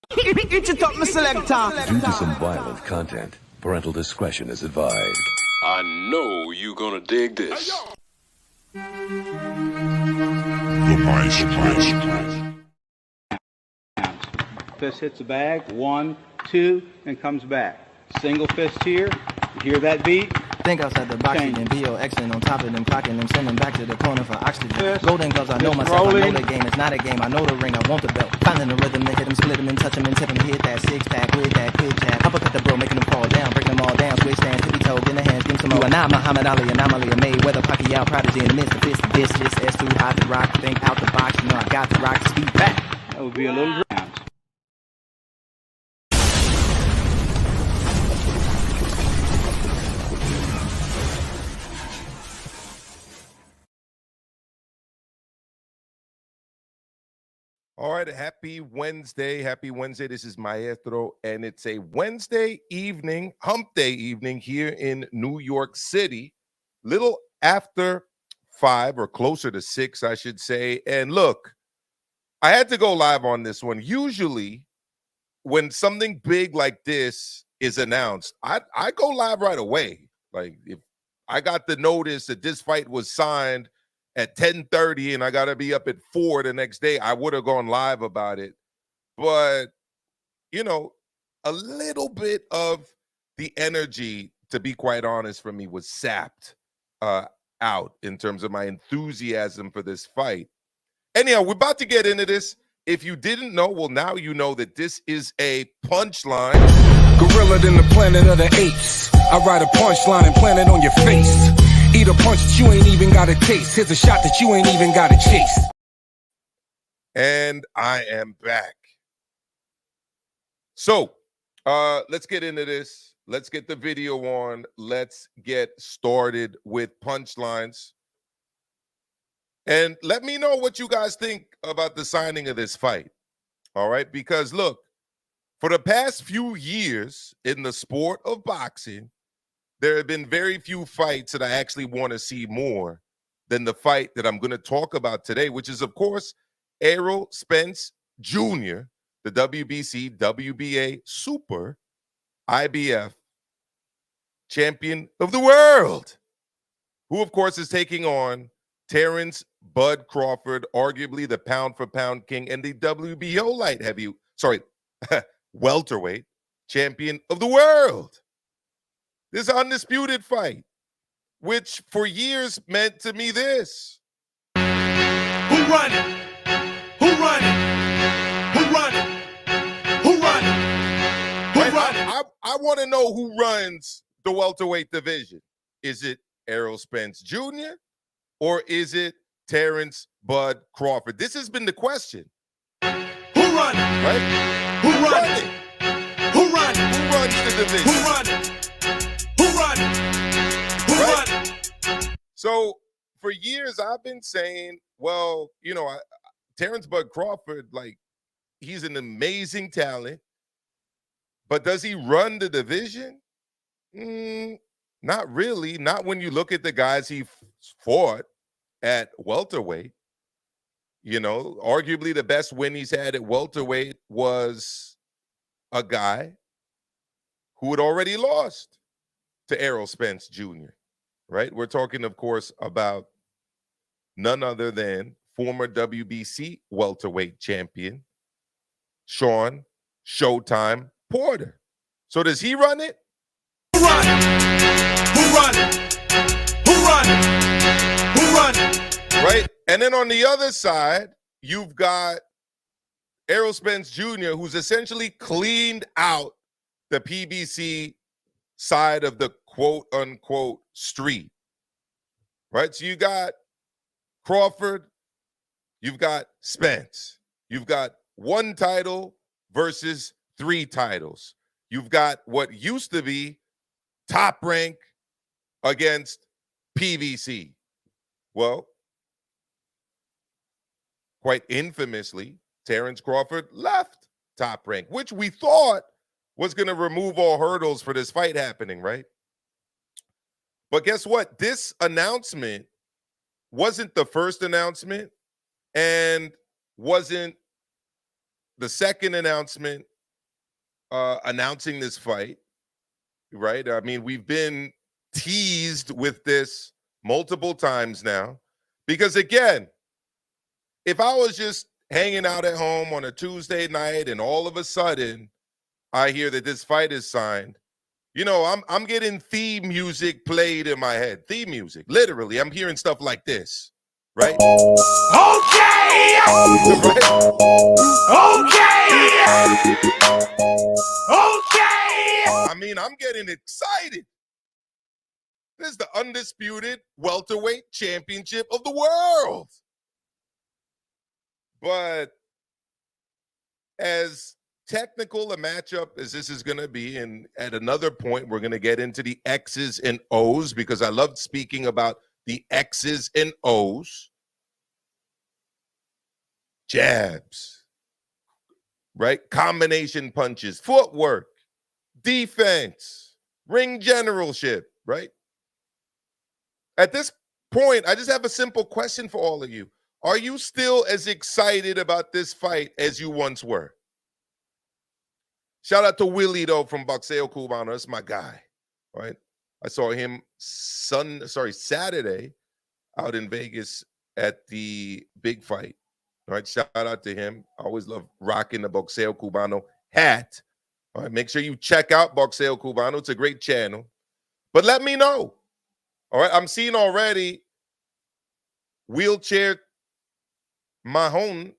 Itch it up, my selector. Due to some violent content, parental discretion is advised. I know you're gonna dig this. The Maestro. Fist hits the bag, 1, 2, and comes back. Single fist here. You hear that beat? Think outside the box, and VO Xing on top of them, clocking them, send them back to the corner for oxygen. Fist. Golden gloves, I know Fist myself, rolling. I know the game, it's not a game, I know the ring, I want the belt. Finding the rhythm and hit them, split them and touch them and tip them, hit that six pack with that pitch jab. Uppercut the bro, making them fall down, breaking them all down, switch stands, tippy toe, in the hands, give some more. You are not Muhammad Ali, anomaly, a Mayweather, Pacquiao, prodigy in the midst of fist to this, just S2, hot to rock, think out the box, you know I got the rock, speed back. That would be a little round. All right, happy Wednesday. Happy Wednesday. This is Maestro, and it's a Wednesday evening, hump day evening here in New York City, little after 5 or closer to 6, I should say. And look, I had to go live on this one. Usually, when something big like this is announced, I go live right away. Like, if I got the notice that this fight was signed at 10:30 and I got to be up at 4 the next day, I would have gone live about it. But, you know, a little bit of the energy, to be quite honest, for me was sapped out in terms of my enthusiasm for this fight. Anyhow, we're about to get into this. If you didn't know, well, now you know that this is a punchline. Gorilla than the planet of the apes. I write a punchline and plant it on your face. Eat a punch that you ain't even got to taste. Here's a shot that you ain't even got to chase. And I am back. So let's get into this. Let's get the video on. Let's get started with punchlines. And let me know what you guys think about the signing of this fight. All right? Because look, for the past few years in the sport of boxing, there have been very few fights that I actually want to see more than the fight that I'm going to talk about today, which is, of course, Errol Spence Jr., the WBC, WBA Super IBF champion of the world, who, of course, is taking on Terrence Bud Crawford, arguably the pound-for-pound king and the WBO welterweight champion of the world. This undisputed fight, which for years meant to me this. Who run it? Who run it? Who run it? Who run it? Who run it? I want to know who runs the welterweight division. Is it Errol Spence Jr. or is it Terrence Bud Crawford? This has been the question. Who run it? Right? Who run it? Who run it? Who runs the division? Who run it? Who run it? Who run it? So for years, I've been saying, well, you know, Terrence Bud Crawford, like, he's an amazing talent, but does he run the division? Not really. Not when you look at the guys he fought at welterweight. You know, arguably the best win he's had at welterweight was a guy who had already lost to Errol Spence Jr., right? We're talking, of course, about none other than former WBC welterweight champion, Sean Showtime Porter. So does he run it? Who run it? Who run it? Who run it? Who run it? Right? And then on the other side, you've got Errol Spence Jr., who's essentially cleaned out the PBC side of the quote-unquote street, right? So you got Crawford, you've got Spence, you've got 1 title versus 3 titles. You've got what used to be Top Rank against PBC. Well, quite infamously, Terrence Crawford left Top Rank, which we thought was going to remove all hurdles for this fight happening, right? But guess what? This announcement wasn't the first announcement and wasn't the second announcement announcing this fight, right? I mean, we've been teased with this multiple times now because, again, if I was just hanging out at home on a Tuesday night and all of a sudden I hear that this fight is signed, you know, I'm getting theme music played in my head. Theme music, literally. I'm hearing stuff like this, right? Okay! Right? Okay! Okay! I mean, I'm getting excited. This is the undisputed welterweight championship of the world. But as technical a matchup as this is going to be, and at another point, we're going to get into the X's and O's because I loved speaking about the X's and O's. Jabs, right? Combination punches, footwork, defense, ring generalship, right? At this point, I just have a simple question for all of you. Are you still as excited about this fight as you once were? Shout out to Willie, though, from Boxeo Cubano. That's my guy, right? I saw him Saturday out in Vegas at the big fight. All right, shout out to him. I always love rocking the Boxeo Cubano hat. All right, make sure you check out Boxeo Cubano. It's a great channel. But let me know. All right, I'm seeing already Wheelchair Mahon,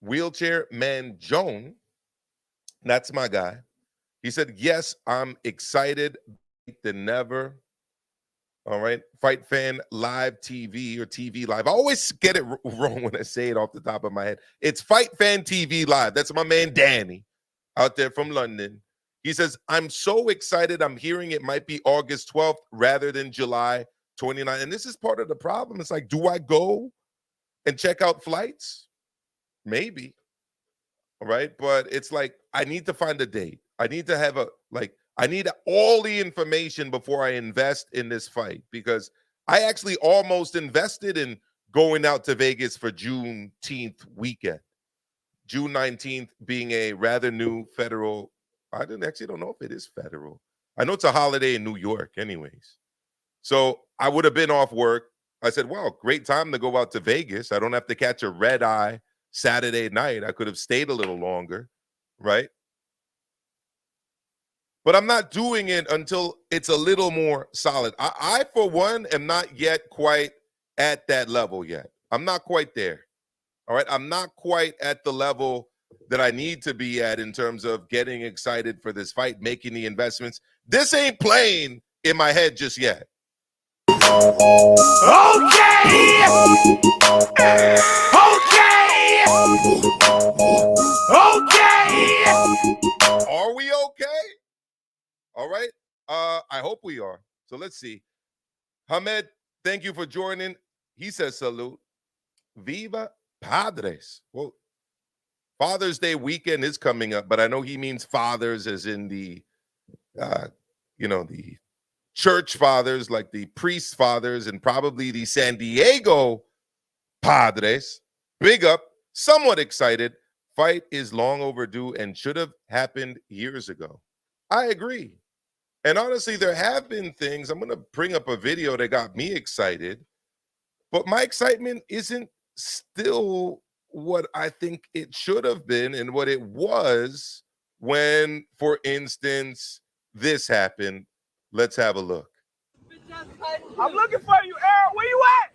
Wheelchair Manjone. That's my guy. He said, yes, I'm excited than never. All right. Fight Fan Live TV or TV Live. I always get it wrong when I say it off the top of my head. It's Fight Fan TV Live. That's my man Danny out there from London. He says, I'm so excited. I'm hearing it might be August 12th rather than July 29th. And this is part of the problem. It's like, do I go and check out flights? Maybe. All right. But it's like, I need to find a date. I need to have I need all the information before I invest in this fight, because I actually almost invested in going out to Vegas for Juneteenth weekend. June 19th being a rather new federal. I don't know if it is federal. I know it's a holiday in New York anyways. So I would have been off work. I said, wow, great time to go out to Vegas. I don't have to catch a red eye Saturday night. I could have stayed a little longer, right? But I'm not doing it until it's a little more solid. I for one, am not yet quite at that level yet. I'm not quite there. All right. I'm not quite at the level that I need to be at in terms of getting excited for this fight, making the investments. This ain't playing in my head just yet. Okay! Okay! Okay! Are we okay? All right. I hope we are. So let's see. Hamed, thank you for joining. He says salute. Viva Padres. Well, Father's Day weekend is coming up, but I know he means fathers as in the the church fathers, like the priest fathers, and probably the San Diego Padres. Big up, somewhat excited. Fight is long overdue and should have happened years ago. I agree. And honestly, there have been things. I'm going to bring up a video that got me excited, but my excitement isn't still what I think it should have been and what it was when, for instance, this happened. Let's have a look. I'm looking for you, Earl. Where you at?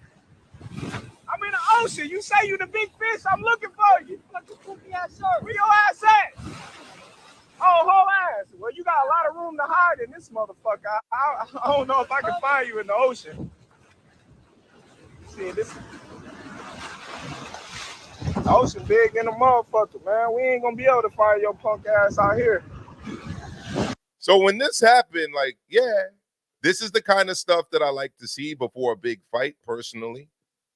I'm in the ocean. You say you the big fish. I'm looking for you. Where your ass at? Oh, whole ass. Well, you got a lot of room to hide in this motherfucker. I don't know if I can find you in the ocean. See, the ocean big in the motherfucker, man. We ain't gonna be able to find your punk ass out here. So when this happened, like, yeah, this is the kind of stuff that I like to see before a big fight, personally.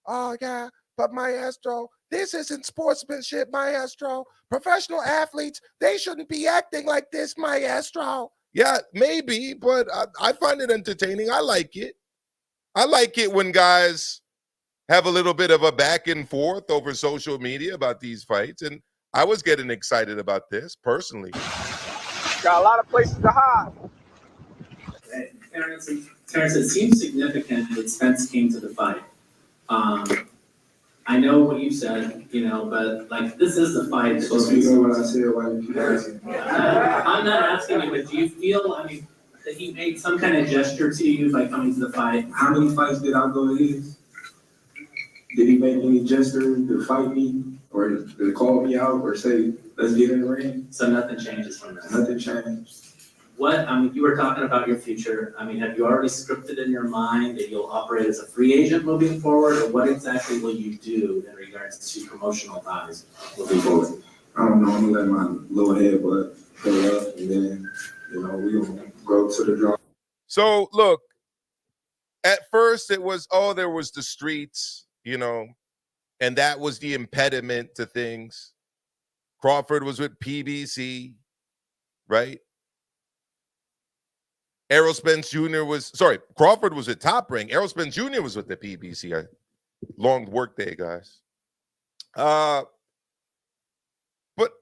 Oh, yeah, but Maestro, this isn't sportsmanship, Maestro. Professional athletes, they shouldn't be acting like this, Maestro. Yeah, maybe, but I find it entertaining. I like it. I like it when guys have a little bit of a back and forth over social media about these fights. And I was getting excited about this personally. Got a lot of places to hide. Terrence, it seems significant that Spence came to the fight. I know what you said, but like this is the fight. So speak on what I said while you keep asking. I'm not asking you, but do you feel, that he made some kind of gesture to you by coming to the fight? How many fights did I go to his? Did he make any gesture to fight me or to call me out or say, let's get in the ring? So nothing changes from that? Nothing changed. You were talking about your future. Have you already scripted in your mind that you'll operate as a free agent moving forward, or what exactly will you do in regards to promotional ties moving forward? I don't know. I'm gonna let my little head butt go up, and then we're gonna go to the draw. So look, at first it was, there was the streets, and that was the impediment to things. Crawford was with PBC, right? Spence Jr. Crawford was at Top Ring. Spence Jr. was with the PBC. Long work day, guys. But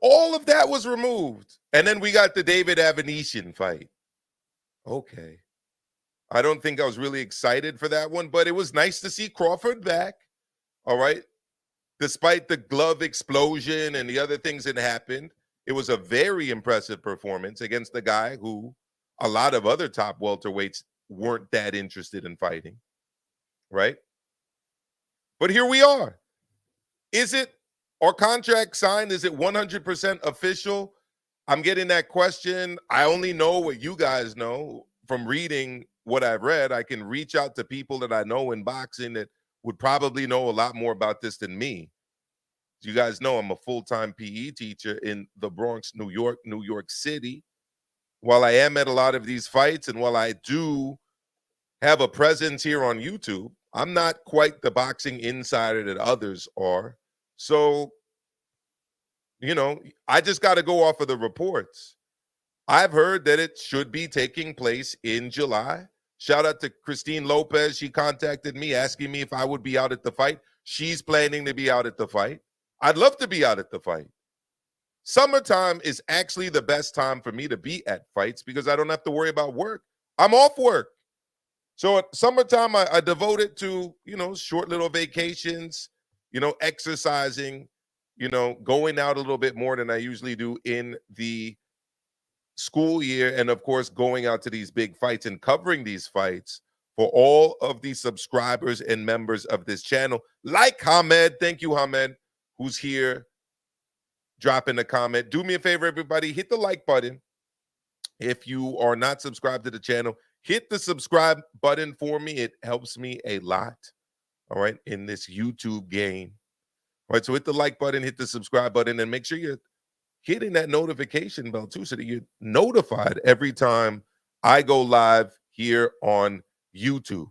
all of that was removed. And then we got the David Avenetian fight. Okay. I don't think I was really excited for that one, but it was nice to see Crawford back. All right. Despite the glove explosion and the other things that happened, it was a very impressive performance against the guy who a lot of other top welterweights weren't that interested in fighting, right? But here we are. Is it our contract signed? Is it 100% official? I'm getting that question. I only know what you guys know from reading what I've read. I can reach out to people that I know in boxing that would probably know a lot more about this than me. As you guys know, I'm a full-time PE teacher in the Bronx, New York City. While I am at a lot of these fights and while I do have a presence here on YouTube, I'm not quite the boxing insider that others are. So, I just got to go off of the reports. I've heard that it should be taking place in July. Shout out to Christine Lopez. She contacted me asking me if I would be out at the fight. She's planning to be out at the fight. I'd love to be out at the fight. Summertime is actually the best time for me to be at fights because I don't have to worry about work. I'm off work. So at summertime, I devote it to, short little vacations, exercising, going out a little bit more than I usually do in the school year. And of course, going out to these big fights and covering these fights for all of the subscribers and members of this channel. Like Hamed, thank you, Hamed, who's here. Drop in a comment. Do me a favor, everybody. Hit the like button. If you are not subscribed to the channel, hit the subscribe button for me. It helps me a lot, all right, in this YouTube game. All right, so hit the like button, hit the subscribe button, and make sure you're hitting that notification bell, too, so that you're notified every time I go live here on YouTube.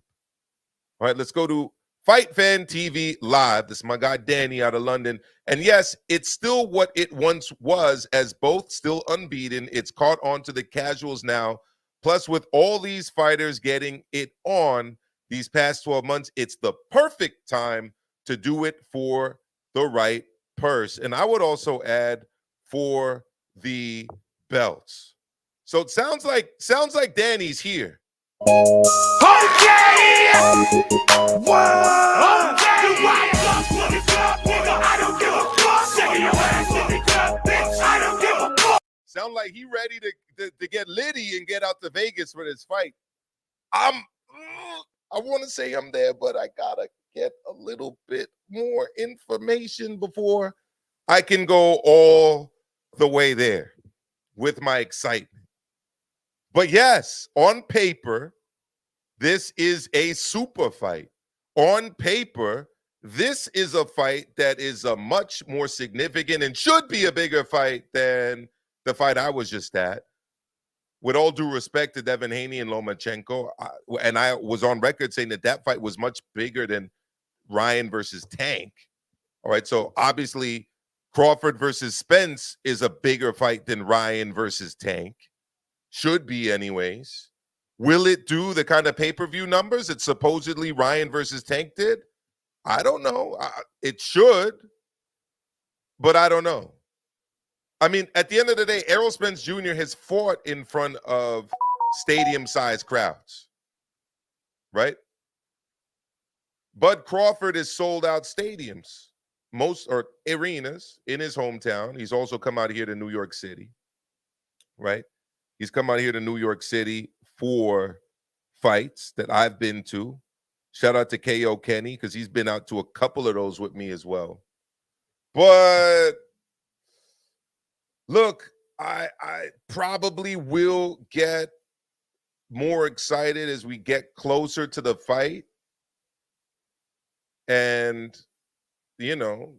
All right, let's go to Fight Fan TV Live. This is my guy Danny out of London. And yes, it's still what it once was, as both still unbeaten. It's caught on to the casuals now. Plus, with all these fighters getting it on these past 12 months, it's the perfect time to do it for the right purse. And I would also add for the belts. So it sounds like Danny's here. Okay! What? Okay! You rise up to the club, nigga. I don't give a fuck. Shaking your ass in the club, bitch. I don't give a fuck. Sound like he ready to get litty and get out to Vegas for this fight. I want to say I'm there, but I gotta get a little bit more information before I can go all the way there with my excitement. But yes, on paper, this is a super fight. On paper, this is a fight that is a much more significant and should be a bigger fight than the fight I was just at. With all due respect to Devin Haney and Lomachenko, and I was on record saying that fight was much bigger than Ryan versus Tank. All right, so obviously Crawford versus Spence is a bigger fight than Ryan versus Tank. Should be anyways. Will it do the kind of pay-per-view numbers that supposedly Ryan versus Tank did? I don't know. It should, but I don't know. I mean, at the end of the day, Errol Spence Jr. has fought in front of stadium-sized crowds, right? Bud Crawford has sold out stadiums, most or arenas in his hometown. He's also come out here to New York City, right? He's come out here to New York City for fights that I've been to. Shout out to KO Kenny because he's been out to a couple of those with me as well. But look, I probably will get more excited as we get closer to the fight. And, you know,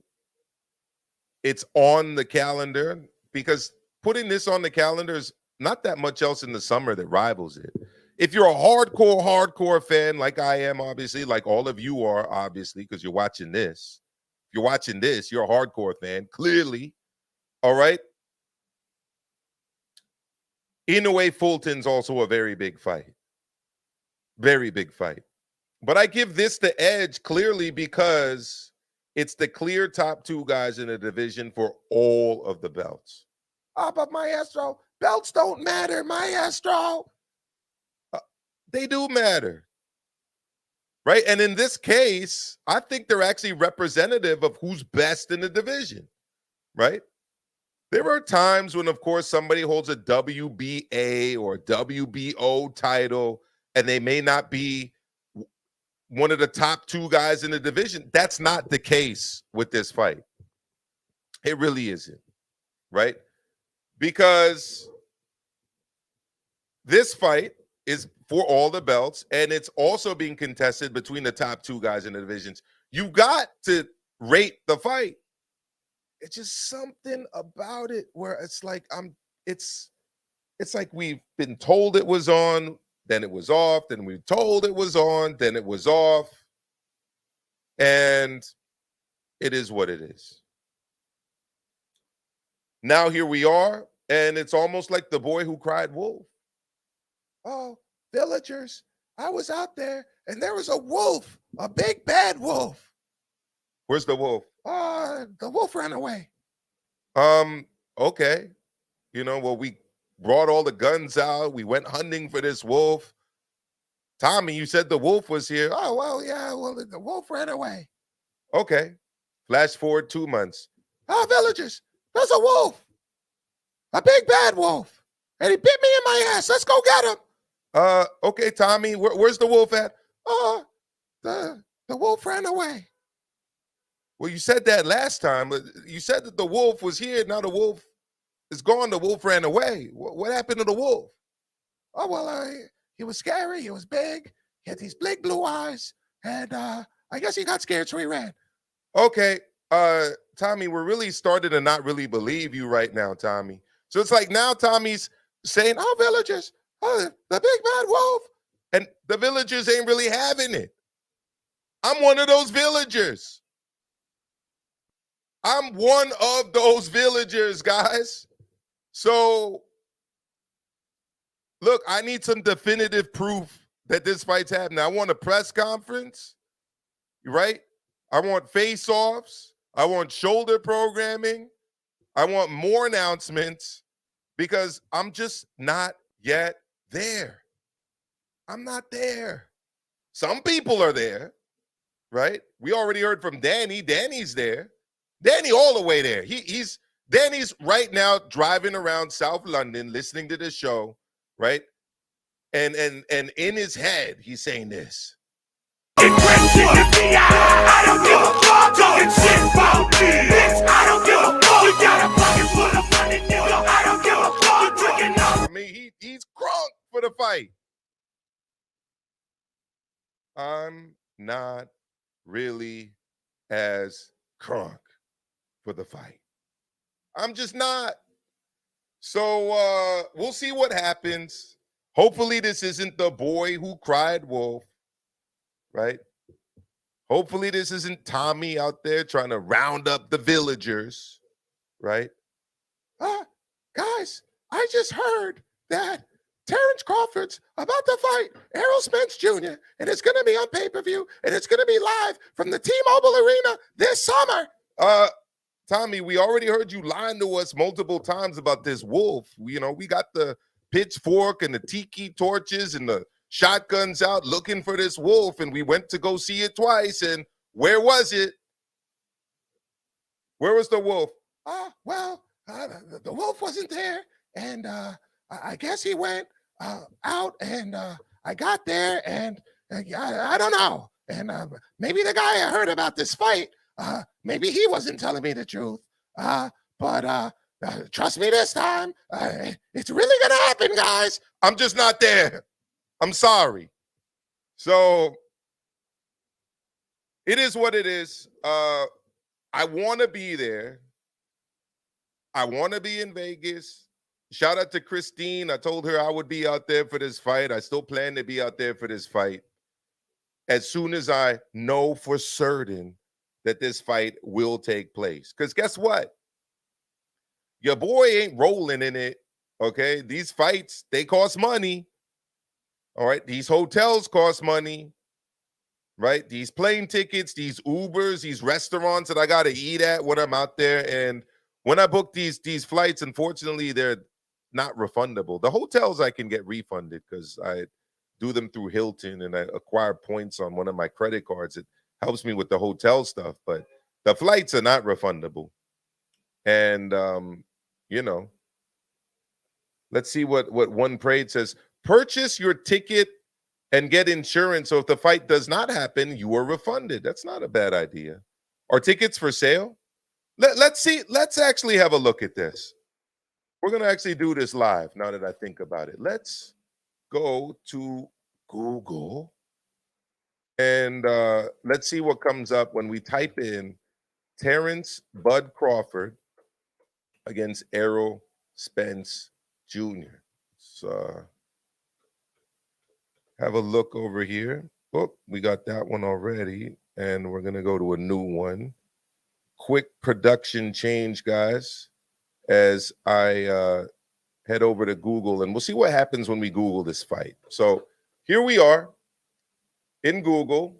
it's on the calendar because putting this on the calendar is not that much else in the summer that rivals it. If you're a hardcore fan like I am, obviously, like all of you are, obviously, because you're watching this. If you're watching this, you're a hardcore fan, clearly. All right? Inoue Fulton's also a very big fight. Very big fight. But I give this the edge clearly because it's the clear top two guys in the division for all of the belts. Oh, but Maestro, belts don't matter, Maestro. They do matter. Right? And in this case, I think they're actually representative of who's best in the division. Right? There are times when, of course, somebody holds a WBA or WBO title and they may not be one of the top two guys in the division. That's not the case with this fight. It really isn't, right? Because this fight is for all the belts, and it's also being contested between the top two guys in the divisions. You got to rate the fight. It's just something about it where it's like it's like we've been told it was on, then it was off, then we were told it was on, then it was off. And it is what it is. Now here we are, and it's almost like the boy who cried wolf. Oh, villagers, I was out there, and there was a wolf, a big bad wolf. Where's the wolf? The wolf ran away. Okay. You know, well, we brought all the guns out. We went hunting for this wolf. Tommy, you said the wolf was here. Oh, well, yeah, well, the wolf ran away. Okay. Flash forward 2 months. Oh, villagers, there's a wolf. A big bad wolf. And he bit me in my ass. Let's go get him. Okay, Tommy, where's the wolf at? The wolf ran away. Well, you said that last time. You said that the wolf was here. Now the wolf is gone. The wolf ran away. What happened to the wolf? Oh, well, he was scary. He was big. He had these big blue eyes. And I guess he got scared, so he ran. Okay, Tommy, we're really starting to not really believe you right now, Tommy. So it's like now Tommy's saying, oh, villagers, the big bad wolf. And the villagers ain't really having it. I'm one of those villagers. I'm one of those villagers, guys. So, look, I need some definitive proof that this fight's happening. I want a press conference, right? I want face-offs. I want shoulder programming. I want more announcements because I'm just not yet there. I'm not there. Some people are there, right? We already heard from Danny. Danny's there. Danny all the way there. Danny's right now driving around South London listening to the show, right? And in his head, he's saying this. I don't give a fuck. Talking shit about me. Bitch, I don't give a fuck. You got a pocket full of money, nigga. I don't give a fuck. You drinking up. I mean, he's crunk for the fight. I'm not really as crunk for the fight. I'm just not. So we'll see what happens. Hopefully this isn't the boy who cried wolf, right? Hopefully this isn't Tommy out there trying to round up the villagers, right? Guys, I just heard that Terrence Crawford's about to fight Errol Spence Jr., and it's going to be on pay-per-view, and it's going to be live from the T-Mobile Arena this summer. Tommy, we already heard you lying to us multiple times about this wolf. We got the pitchfork and the tiki torches and the shotguns out looking for this wolf, and we went to go see it twice. And where was it? Where was the wolf? The wolf wasn't there, and I guess he went out, and I got there, and I don't know. And maybe the guy I heard about this fight, maybe he wasn't telling me the truth. But trust me this time, it's really going to happen, guys. I'm just not there. I'm sorry. So it is what it is. I want to be there. I want to be in Vegas. Shout out to Christine. I told her I would be out there for this fight. I still plan to be out there for this fight as soon as I know for certain that this fight will take place. Because guess what? Your boy ain't rolling in it, okay? These fights, they cost money, all right? These hotels cost money, right? These plane tickets, these Ubers, these restaurants that I got to eat at when I'm out there. And when I book these flights, unfortunately, they're not refundable. The hotels I can get refunded because I do them through Hilton and I acquire points on one of my credit cards. It helps me with the hotel stuff, but the flights are not refundable. And, let's see what One Parade says. Purchase your ticket and get insurance. So if the fight does not happen, you are refunded. That's not a bad idea. Are tickets for sale? Let's see. Let's actually have a look at this. We're going to actually do this live now that I think about it. Let's go to Google and let's see what comes up when we type in Terrence Bud Crawford against Errol Spence Jr. So have a look over here. Oh, we got that one already, and we're going to go to a new one. Quick production change, guys, as I head over to Google, and we'll see what happens when we Google this fight. So here we are in Google.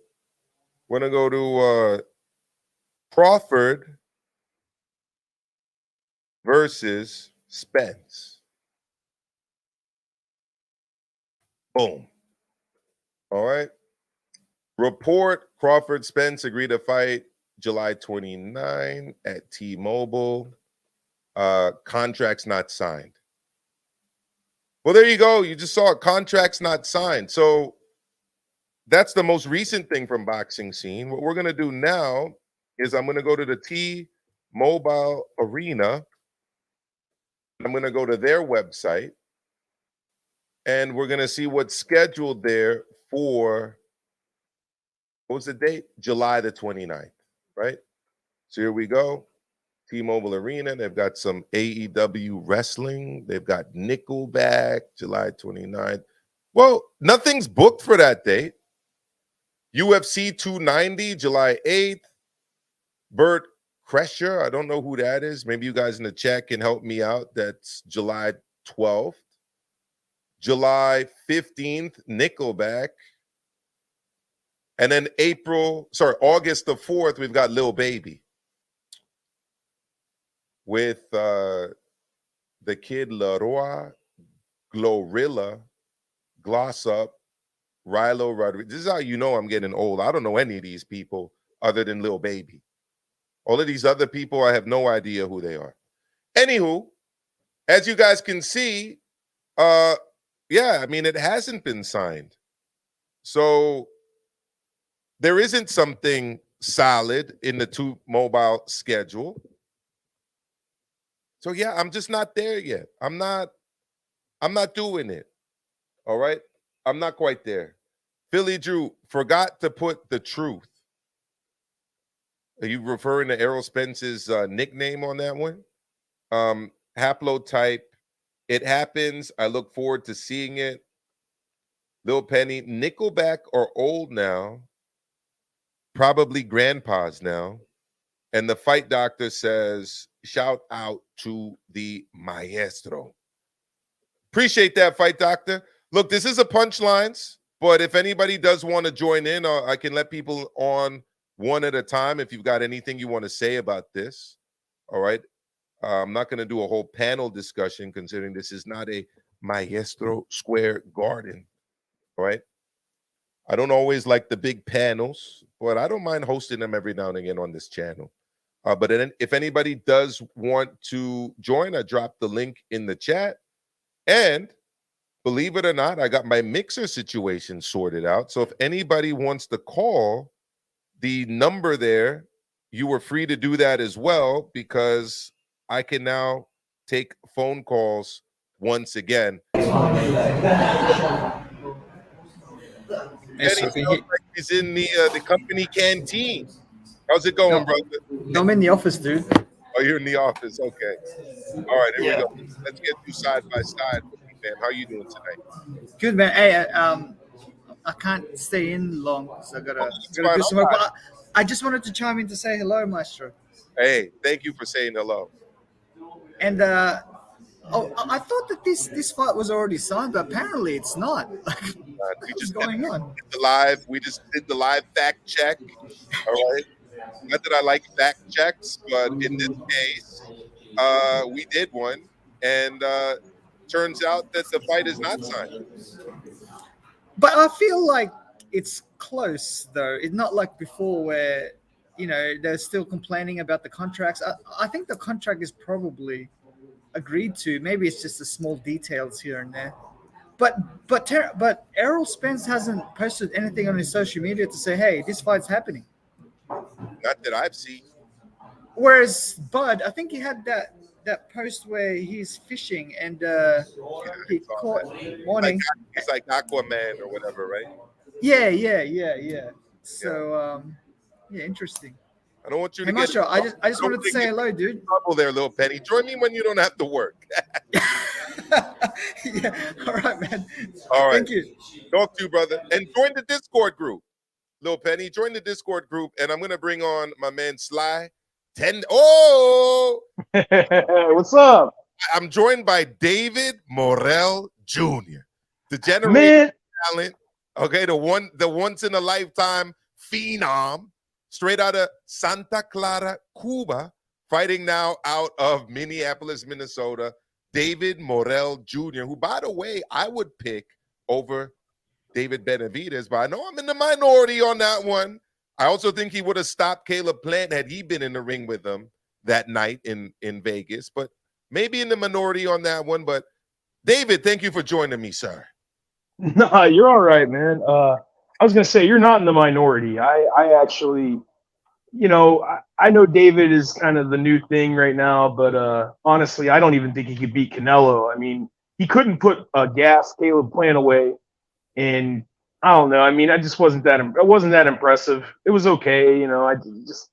We're going to go to Crawford versus Spence. Boom. All right. Report: Crawford Spence agreed to fight July 29 at T-Mobile. Contracts not signed. Well, there you go. You just saw it. Contracts not signed. So that's the most recent thing from Boxing Scene. What we're going to do now is I'm going to go to the T-Mobile Arena. I'm going to go to their website, and we're going to see what's scheduled there for, what was the date? July the 29th, right? So here we go. T-Mobile Arena. They've got some AEW wrestling. They've got Nickelback, July 29th. Well, nothing's booked for that date. UFC 290, July 8th. Bert Kreischer, I don't know who that is. Maybe you guys in the chat can help me out. That's July 12th. July 15th, Nickelback. And then August the 4th, we've got Lil Baby with the Kid Laroi, Glorilla, Gloss Up, Rilo Rodriguez. This is how you know I'm getting old. I don't know any of these people other than Lil Baby. All of these other people, I have no idea who they are. Anywho, as you guys can see, it hasn't been signed. So there isn't something solid in the T-Mobile schedule. So yeah, I'm just not there yet. I'm not doing it. All right. I'm not quite there. Philly Drew forgot to put the truth. Are you referring to Errol Spence's nickname on that one? Haplotype. It happens. I look forward to seeing it. Lil Penny. Nickelback are old now. Probably grandpas now. And the fight doctor says, shout out to the Maestro. Appreciate that, fight doctor. Look, this is a punchlines, but if anybody does want to join in, I can let people on one at a time if you've got anything you want to say about this. All right. I'm not going to do a whole panel discussion considering this is not a Maestro Square Garden. All right. I don't always like the big panels, but I don't mind hosting them every now and again on this channel. But then if anybody does want to join, I dropped the link in the chat. And believe it or not, I got my mixer situation sorted out. So if anybody wants to call the number there, you were free to do that as well, because I can now take phone calls once again. He's in the company canteen. How's it going, brother? I'm in the office, dude. Oh, you're in the office. Okay. All right, here we go. Let's get you side by side, man. How you doing tonight? Good, man. Hey, I can't stay in long, so I gotta do some work. But I just wanted to chime in to say hello, Maestro. Hey, thank you for saying hello. And I thought that this fight was already signed, but apparently it's not. What's going on? We just did the live fact check. All right. Not that I like fact checks, but in this case, we did one, and turns out that the fight is not signed. But I feel like it's close, though. It's not like before where, they're still complaining about the contracts. I think the contract is probably agreed to. Maybe it's just the small details here and there. But Errol Spence hasn't posted anything on his social media to say, hey, this fight's happening. Not that I've seen. Whereas Bud, I think he had that post where he's fishing and he caught warning. It's like Aquaman or whatever, right? Yeah. So interesting. I don't want you to get. Maestro, I just wanted to say hello, dude. Trouble there, little Penny. Join me when you don't have to work. Yeah. All right, man. All right. Thank you. Talk to you, brother. And join the Discord group. Little Penny, join the Discord group, and I'm gonna bring on my man Sly. What's up? I'm joined by David Morel Jr., the generation talent. Okay, the once in a lifetime phenom, straight out of Santa Clara, Cuba, fighting now out of Minneapolis, Minnesota. David Morel Jr., who, by the way, I would pick over David Benavidez, but I know I'm in the minority on that one. I also think he would have stopped Caleb Plant had he been in the ring with him that night in Vegas, but maybe in the minority on that one. But David, thank you for joining me, sir. No, you're all right, man. I was going to say, you're not in the minority. I actually, I know David is kind of the new thing right now, but honestly, I don't even think he could beat Canelo. I mean, he couldn't put gas Caleb Plant away. And I don't know. I mean, I just wasn't that. It wasn't that impressive. It was okay, I just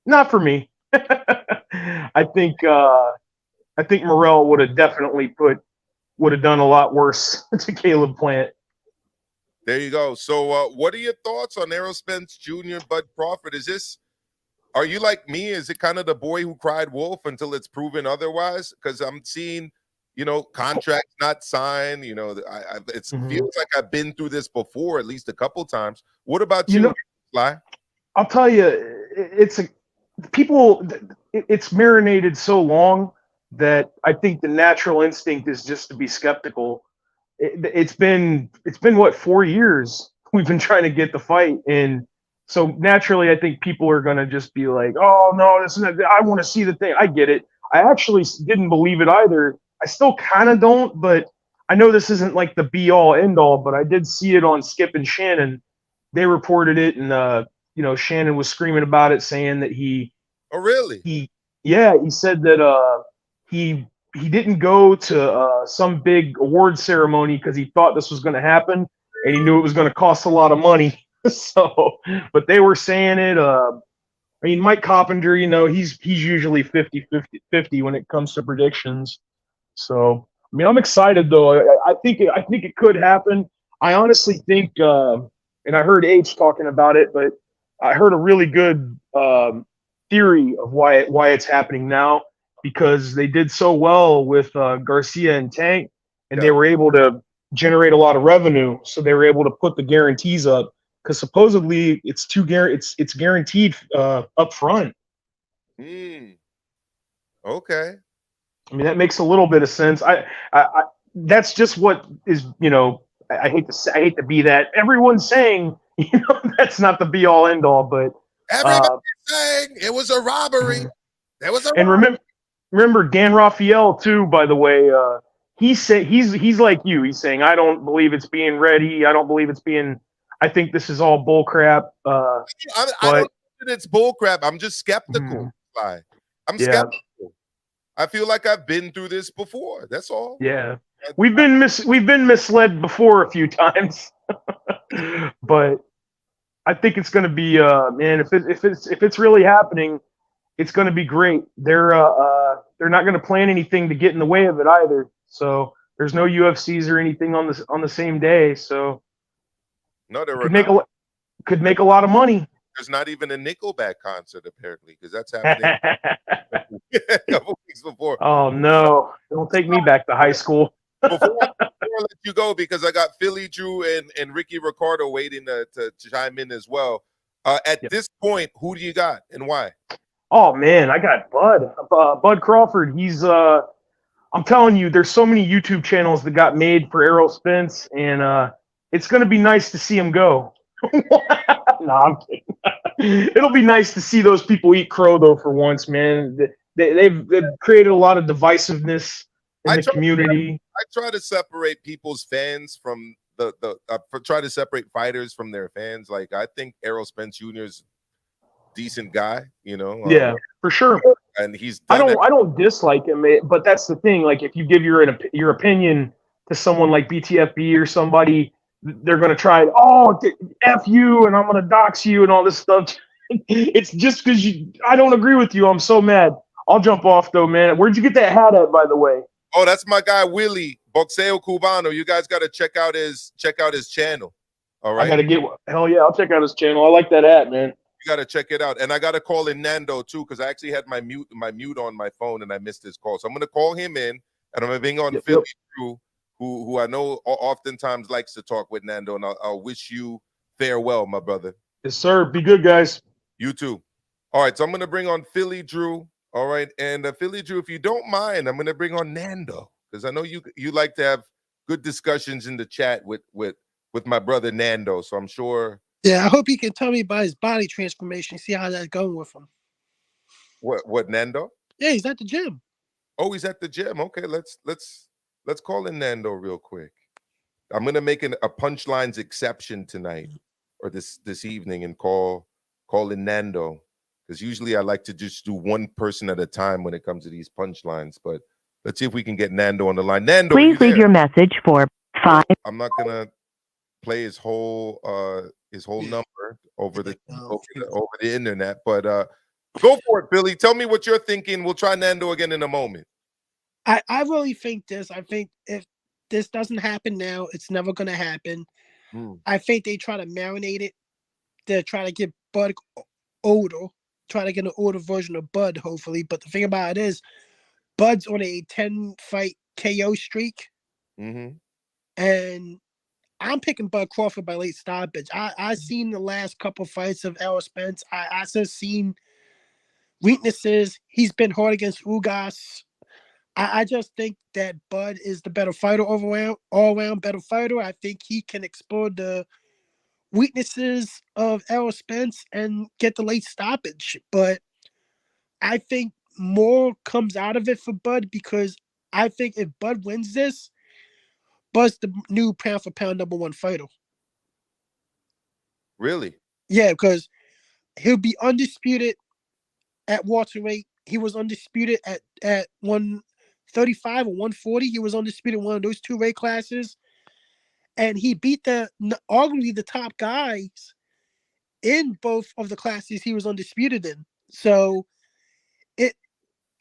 not for me. I think Morel would have definitely done a lot worse to Caleb Plant. There you go. So, what are your thoughts on Errol Spence Jr., Bud Crawford? Are you like me? Is it kind of the boy who cried wolf until it's proven otherwise? Because I'm seeing, contracts not signed. It feels like I've been through this before, at least a couple times. What about you, Sly? I'll tell you, it's marinated so long that I think the natural instinct is just to be skeptical. It's been what, 4 years we've been trying to get the fight, and so naturally I think people are gonna just be like, oh no, I want to see the thing. I get it. I actually didn't believe it either. I still kind of don't, but I know this isn't like the be all end all, but I did see it on Skip and Shannon. They reported it, and Shannon was screaming about it, saying that he. Oh really? He said that he didn't go to some big award ceremony because he thought this was going to happen, and he knew it was going to cost a lot of money. So, but they were saying it. I mean, Mike Coppinger, he's usually 50-50 when it comes to predictions. So, I mean, I'm excited though. I think it could happen. I honestly think, and I heard H talking about it, but I heard a really good theory of why it's happening now, because they did so well with Garcia and Tank, and they were able to generate a lot of revenue, so they were able to put the guarantees up, because supposedly it's guaranteed up front. Okay. I mean, that makes a little bit of sense. I that's just what is, you know, I hate to be that. Everyone's saying, you know, that's not the be all end all, but Everybody's saying it was a robbery. There was a and robbery. remember Dan Raphael too, by the way, he said he's like you. He's saying, I don't believe it's being ready. I don't believe it's being, I think this is all bull crap. I don't think it's bull crap. I'm just skeptical. I'm skeptical. I feel like I've been through this before. That's all. Yeah. We've been misled before a few times. But I think it's going to be man, if it's really happening, it's going to be great. They're not going to plan anything to get in the way of it either. So there's no UFCs or anything on the same day. So no, there could make a lot of money. There's not even a Nickelback concert apparently, because that's happening a couple weeks before. Oh no! Don't take me back to high school. Before I let you go, because I got Philly Drew and Ricky Ricardo waiting to chime in as well. At this point, who do you got and why? Oh man, I got Bud Crawford. He's I'm telling you, there's so many YouTube channels that got made for Errol Spence, and it's gonna be nice to see him go. No, I'm kidding. It'll be nice to see those people eat crow though for once, man. They've created a lot of divisiveness in the community. I try to separate people's fans from try to separate fighters from their fans. Like, I think Errol Spence Jr. is a decent guy, you know. Yeah, for sure. And he's I don't dislike him, but that's the thing. Like, if you give your opinion to someone like BTFB or somebody, they're gonna try. Oh, F you, and I'm gonna dox you and all this stuff. It's just because I don't agree with you. I'm so mad. I'll jump off though, man. Where'd you get that hat at, by the way? Oh, that's my guy Willie Boxeo Cubano. You guys got to check out his channel. All right. I gotta hell yeah, I'll check out his channel. I like that hat, man. You got to check it out. And I got to call in Nando too, because I actually had my mute on my phone and I missed his call. So I'm gonna call him in, and I'm gonna bring on Philly Drew, who I know oftentimes likes to talk with Nando. And I'll wish you farewell, my brother. Yes, sir. Be good, guys. You too. All right. So I'm gonna bring on Philly Drew. All right, and Philly Drew, if you don't mind, I'm going to bring on Nando, because I know you like to have good discussions in the chat with my brother Nando. So I'm sure. Yeah, I hope he can tell me about his body transformation. See how that's going with him. What Nando? Yeah, he's at the gym. Oh, he's at the gym. Okay, let's call in Nando real quick. I'm going to make a punchlines exception tonight or this evening and call in Nando. Because usually I like to just do one person at a time when it comes to these punchlines. But let's see if we can get Nando on the line. Nando, please leave your message for 5. I'm not gonna play his whole number over the internet, but go for it, Billy. Tell me what you're thinking. We'll try Nando again in a moment. I really think this. I think if this doesn't happen now, it's never gonna happen. I think they try to marinate it. They try to get Bud older. Try to get an older version of Bud, hopefully. But the thing about it is, Bud's on a 10-fight KO streak. And I'm picking Bud Crawford by late stoppage. I seen the last couple fights of Errol Spence. I just seen weaknesses. He's been hard against Ugas. I just think that Bud is the better fighter all-around better fighter. I think he can explore the weaknesses of Errol Spence and get the late stoppage. But I think more comes out of it for Bud, because I think if Bud wins this, Bud's the new pound for pound #1 fighter. Really? Yeah, because he'll be undisputed at welterweight. He was undisputed at 135 or 140. He was undisputed in one of those two weight classes. And he beat arguably the top guys in both of the classes he was undisputed in. So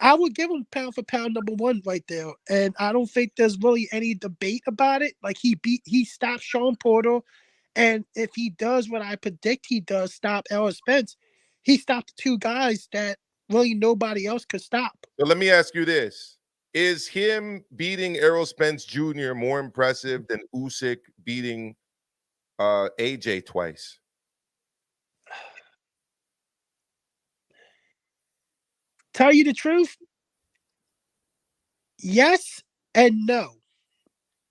I would give him pound for pound #1 right there. And I don't think there's really any debate about it. Like, he stopped Sean Porter. And if he does what I predict he does, stop Errol Spence, he stopped the two guys that really nobody else could stop. So let me ask you this. Is him beating Errol Spence Jr. more impressive than Usyk beating AJ twice? Tell you the truth, Yes and no.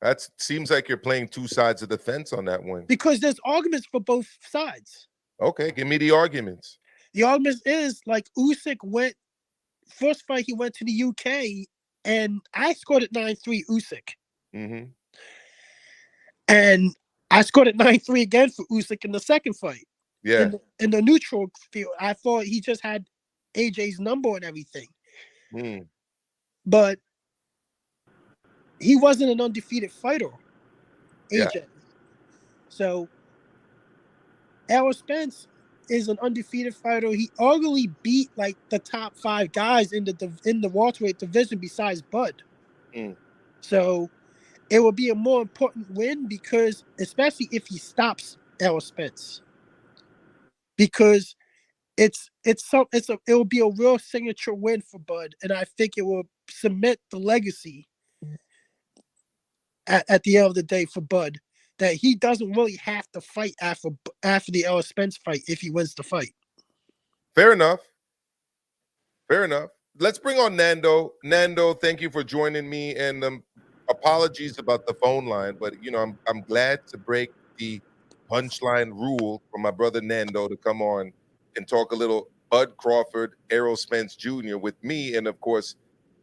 That seems like you're playing two sides of the fence on that one. Because there's arguments for both sides. Okay, give me the arguments. The argument is like Usyk went first fight, he went to the UK and I scored at 9-3 Usyk. Mm-hmm. And I scored at 9-3 again for Usyk in the second fight. Yeah. In the neutral field, I thought he just had AJ's number and everything. Mm. But he wasn't an undefeated fighter, AJ. Yeah. So Errol Spence is an undefeated fighter. He arguably beat like the top 5 guys in the welterweight division besides Bud. Mm. So it will be a more important win because, especially if he stops Errol Spence, because it will be a real signature win for Bud, and I think it will cement the legacy at the end of the day for Bud that he doesn't really have to fight after the Errol Spence fight if he wins the fight. Fair enough. Fair enough. Let's bring on Nando. Nando, thank you for joining me, and apologies about the phone line, but I'm glad to break the punchline rule for my brother Nando to come on and talk a little Bud Crawford, Errol Spence Jr. with me, and of course,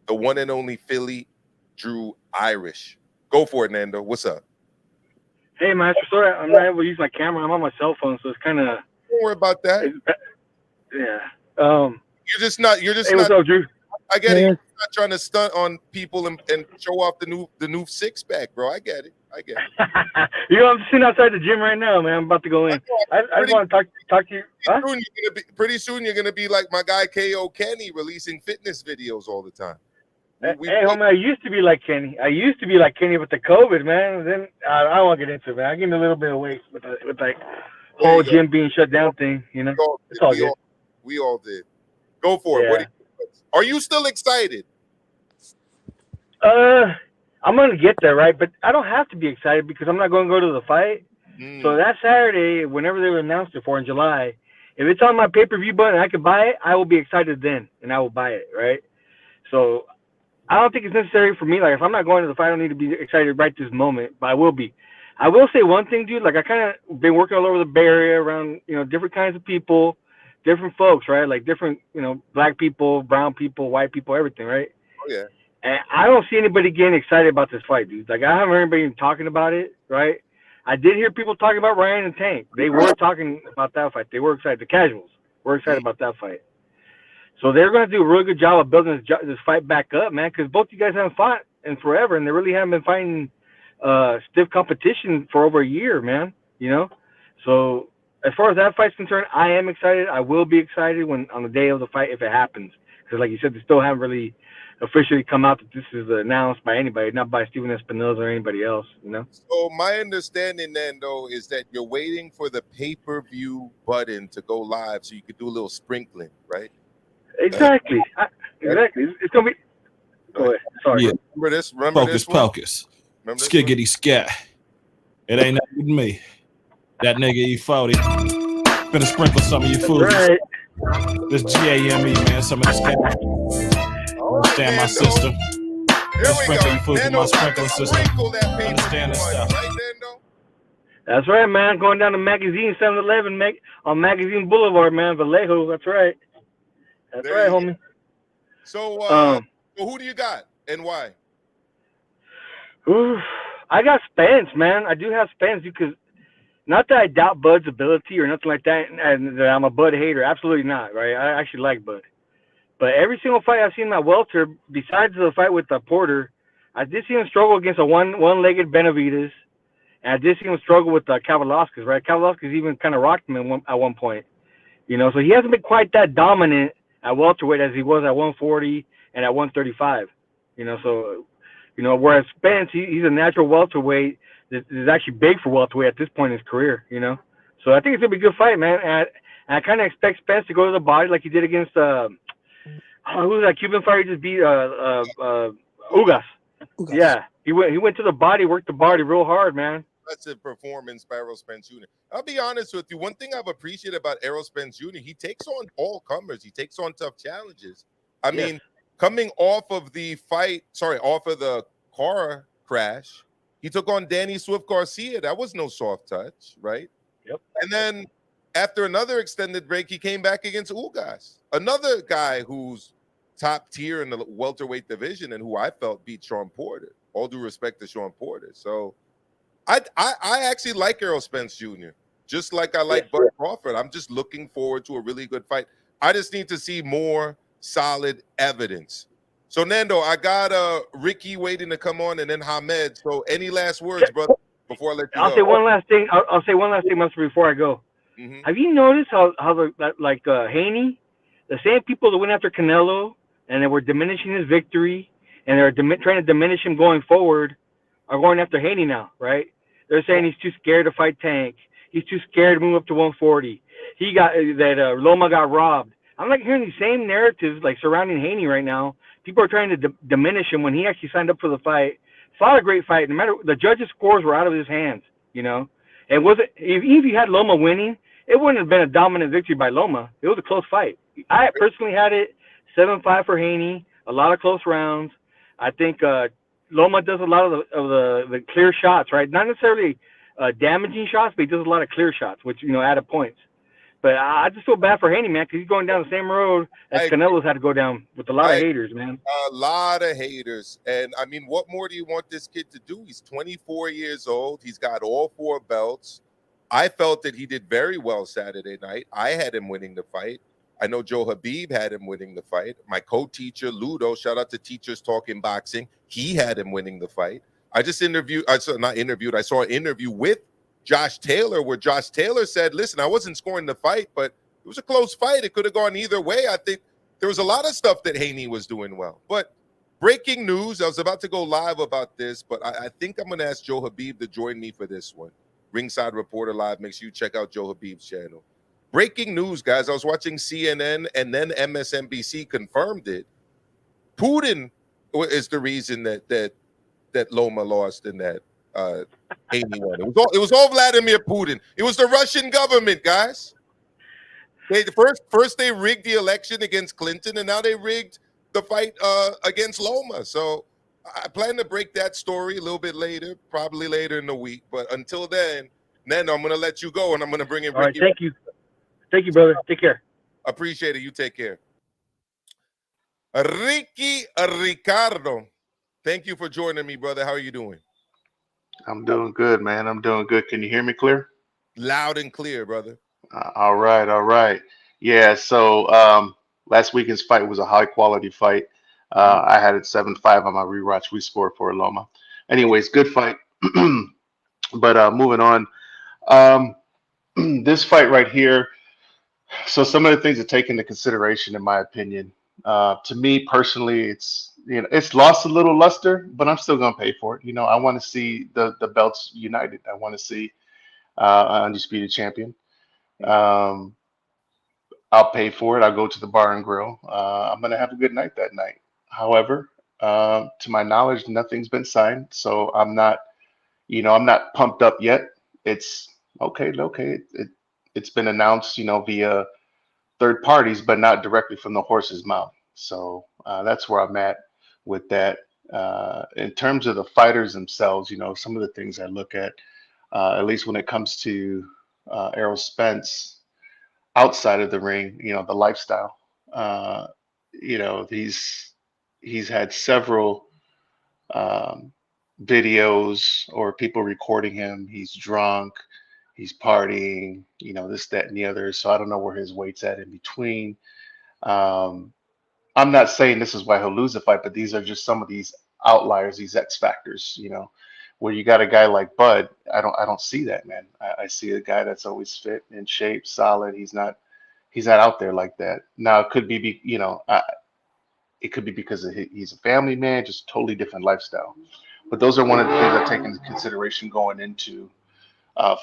the one and only Philly, Drew Irish. Go for it, Nando. What's up? Hey, Maestro. Sorry, I'm not able to use my camera. I'm on my cell phone, so it's kind of. Don't worry about that. Yeah. You're just not. Hey, what's up, Drew? I get it. You're not trying to stunt on people and show off the new six pack, bro. I get it. I'm sitting outside the gym right now, man. I'm about to go in. I just want to talk to you. Huh? Pretty soon, you're gonna be like my guy K.O. Kenny, releasing fitness videos all the time. Hey, homie, I used to be like Kenny. With the COVID, man. Then I don't want to get into it, man. I gained a little bit of weight with like whole gym being shut down thing. It's all good. We all did. Go for it. Are you still excited? I'm gonna get there, right? But I don't have to be excited because I'm not going to go to the fight. So that Saturday, whenever they announced it for in July, if it's on my pay-per-view button and I can buy it, I will be excited then, and I will buy it, right? So I don't think it's necessary for me. Like, if I'm not going to the fight, I don't need to be excited right this moment, but I will be. I will say one thing, dude. Like, I kind of been working all over the Bay Area around, different kinds of people, different folks, right? Like different, black people, brown people, white people, everything, right? Oh, yeah. And I don't see anybody getting excited about this fight, dude. Like, I haven't heard anybody even talking about it, right? I did hear people talking about Ryan and Tank. They were talking about that fight. They were excited. The casuals were excited about that fight. So they're going to do a really good job of building this fight back up, man, because both you guys haven't fought in forever, and they really haven't been fighting stiff competition for over a year, man, So as far as that fight's concerned, I am excited. I will be excited on the day of the fight if it happens. Because like you said, they still haven't really officially come out that this is announced by anybody, not by Steven Espinoza or anybody else, So my understanding, Nando, is that you're waiting for the pay-per-view button to go live so you could do a little sprinkling, right? Exactly. Exactly. It's going to be... Go ahead. Sorry. Yeah. Remember this Focus. Skiggity scat. It ain't nothing with me. That nigga E40. Finna sprinkle some of your food. Right. This GAME, man. Some of this cat. Understand my system. Sprinkle your food with my sprinkler system. Understand this stuff. That's right, man. Going down to Magazine 7-Eleven on Magazine Boulevard, man. Vallejo. That's right. That's right, homie. So, who do you got and why? I got Spence, man. I do have Spence because not that I doubt Bud's ability or nothing like that, and that I'm a Bud hater. Absolutely not, right? I actually like Bud. But every single fight I've seen in that welter, besides the fight with Porter, I did see him struggle against a one-legged Benavidez, and I did see him struggle with Kavaliauskas, right? Kavaliauskas even kind of rocked him at one point. So he hasn't been quite that dominant at welterweight as he was at 140 and at 135. Whereas Spence, he's a natural welterweight that is actually big for welterweight at this point in his career, So I think it's going to be a good fight, man. And I kind of expect Spence to go to the body like he did against, who was that Cuban fighter he just beat? Ugas. Yeah, he went to the body, worked the body real hard, man. Impressive performance by Errol Spence Jr. I'll be honest with you. One thing I've appreciated about Errol Spence Jr., he takes on all comers. He takes on tough challenges. I mean, coming off of the fight, off of the car crash, he took on Danny Swift Garcia. That was no soft touch, right? Yep. And then after another extended break, he came back against Ugas, another guy who's top tier in the welterweight division and who I felt beat Sean Porter. All due respect to Sean Porter. So I actually like Errol Spence Jr., just like I like Bud Crawford. I'm just looking forward to a really good fight. I just need to see more solid evidence. So, Nando, I got Ricky waiting to come on and then Hamed. So any last words, brother, before I let you go? I'll say one last thing. I'll say one last thing, Maestro, before I go. Mhm. Have you noticed how Haney, the same people that went after Canelo and they were diminishing his victory and they're trying to diminish him going forward, are going after Haney now, right? They're saying he's too scared to fight Tank. He's too scared to move up to 140. He got Loma got robbed. I'm like hearing these same narratives like surrounding Haney right now. People are trying to diminish him when he actually signed up for the fight. Fought a great fight. No matter the judges' scores were out of his hands. You know, it wasn't. Even if you had Loma winning, it wouldn't have been a dominant victory by Loma. It was a close fight. I personally had it 7-5 for Haney. A lot of close rounds. I think Loma does a lot of the clear shots, right? Not necessarily damaging shots, but he does a lot of clear shots, which added points. But I just feel bad for Haney, man, because he's going down the same road as Canelo's had to go down with a lot of haters, man. A lot of haters. And, I mean, what more do you want this kid to do? He's 24 years old. He's got all 4 belts. I felt that he did very well Saturday night. I had him winning the fight. I know Joe Habib had him winning the fight. My co-teacher, Ludo, shout out to Teachers Talking Boxing, he had him winning the fight. I saw an interview with Josh Taylor, where Josh Taylor said, listen, I wasn't scoring the fight, but it was a close fight. It could have gone either way. I think there was a lot of stuff that Haney was doing well. But breaking news, I was about to go live about this, but I think I'm going to ask Joe Habib to join me for this one. Ringside Reporter Live. Make sure you check out Joe Habib's channel. Breaking news, guys. I was watching CNN and then MSNBC confirmed it. Putin is the reason that Loma lost in that Haney won. It was all Vladimir Putin. It was the Russian government, guys. First they rigged the election against Clinton, and now they rigged the fight against Loma. So I plan to break that story a little bit later, probably later in the week. But until then, Nando, I'm going to let you go, and I'm going to bring in Ricky. All right, thank you. Thank you, brother. Take care. Appreciate it. You take care. Ricky Ricardo, thank you for joining me, brother. How are you doing? I'm doing good, man. I'm doing good. Can you hear me clear? Loud and clear, brother. All right. Yeah, so last weekend's fight was a high-quality fight. I had it 7-5 on my rewatch. We scored for Loma. Anyways, good fight. But moving on. This fight right here, so some of the things to take into consideration, in my opinion. To me personally, it's lost a little luster, but I'm still gonna pay for it. I want to see the belts united. I want to see an undisputed champion. I'll pay for it. I'll go to the bar and grill. I'm gonna have a good night that night. However, to my knowledge, nothing's been signed, so I'm not pumped up yet. It's okay. It's been announced, via third parties, but not directly from the horse's mouth. So that's where I'm at with that. In terms of the fighters themselves, some of the things I look at least when it comes to Errol Spence outside of the ring, the lifestyle. He's had several videos or people recording him. He's drunk, he's partying, this, that, and the other. So I don't know where his weight's at in between. I'm not saying this is why he'll lose the fight, but these are just some of these outliers, these X factors, where you got a guy like Bud. I don't see that, man. I see a guy that's always fit, in shape, solid. He's not out there like that. Now it could be, it could be because he's a family man, just totally different lifestyle. But those are one of the things I take into consideration going into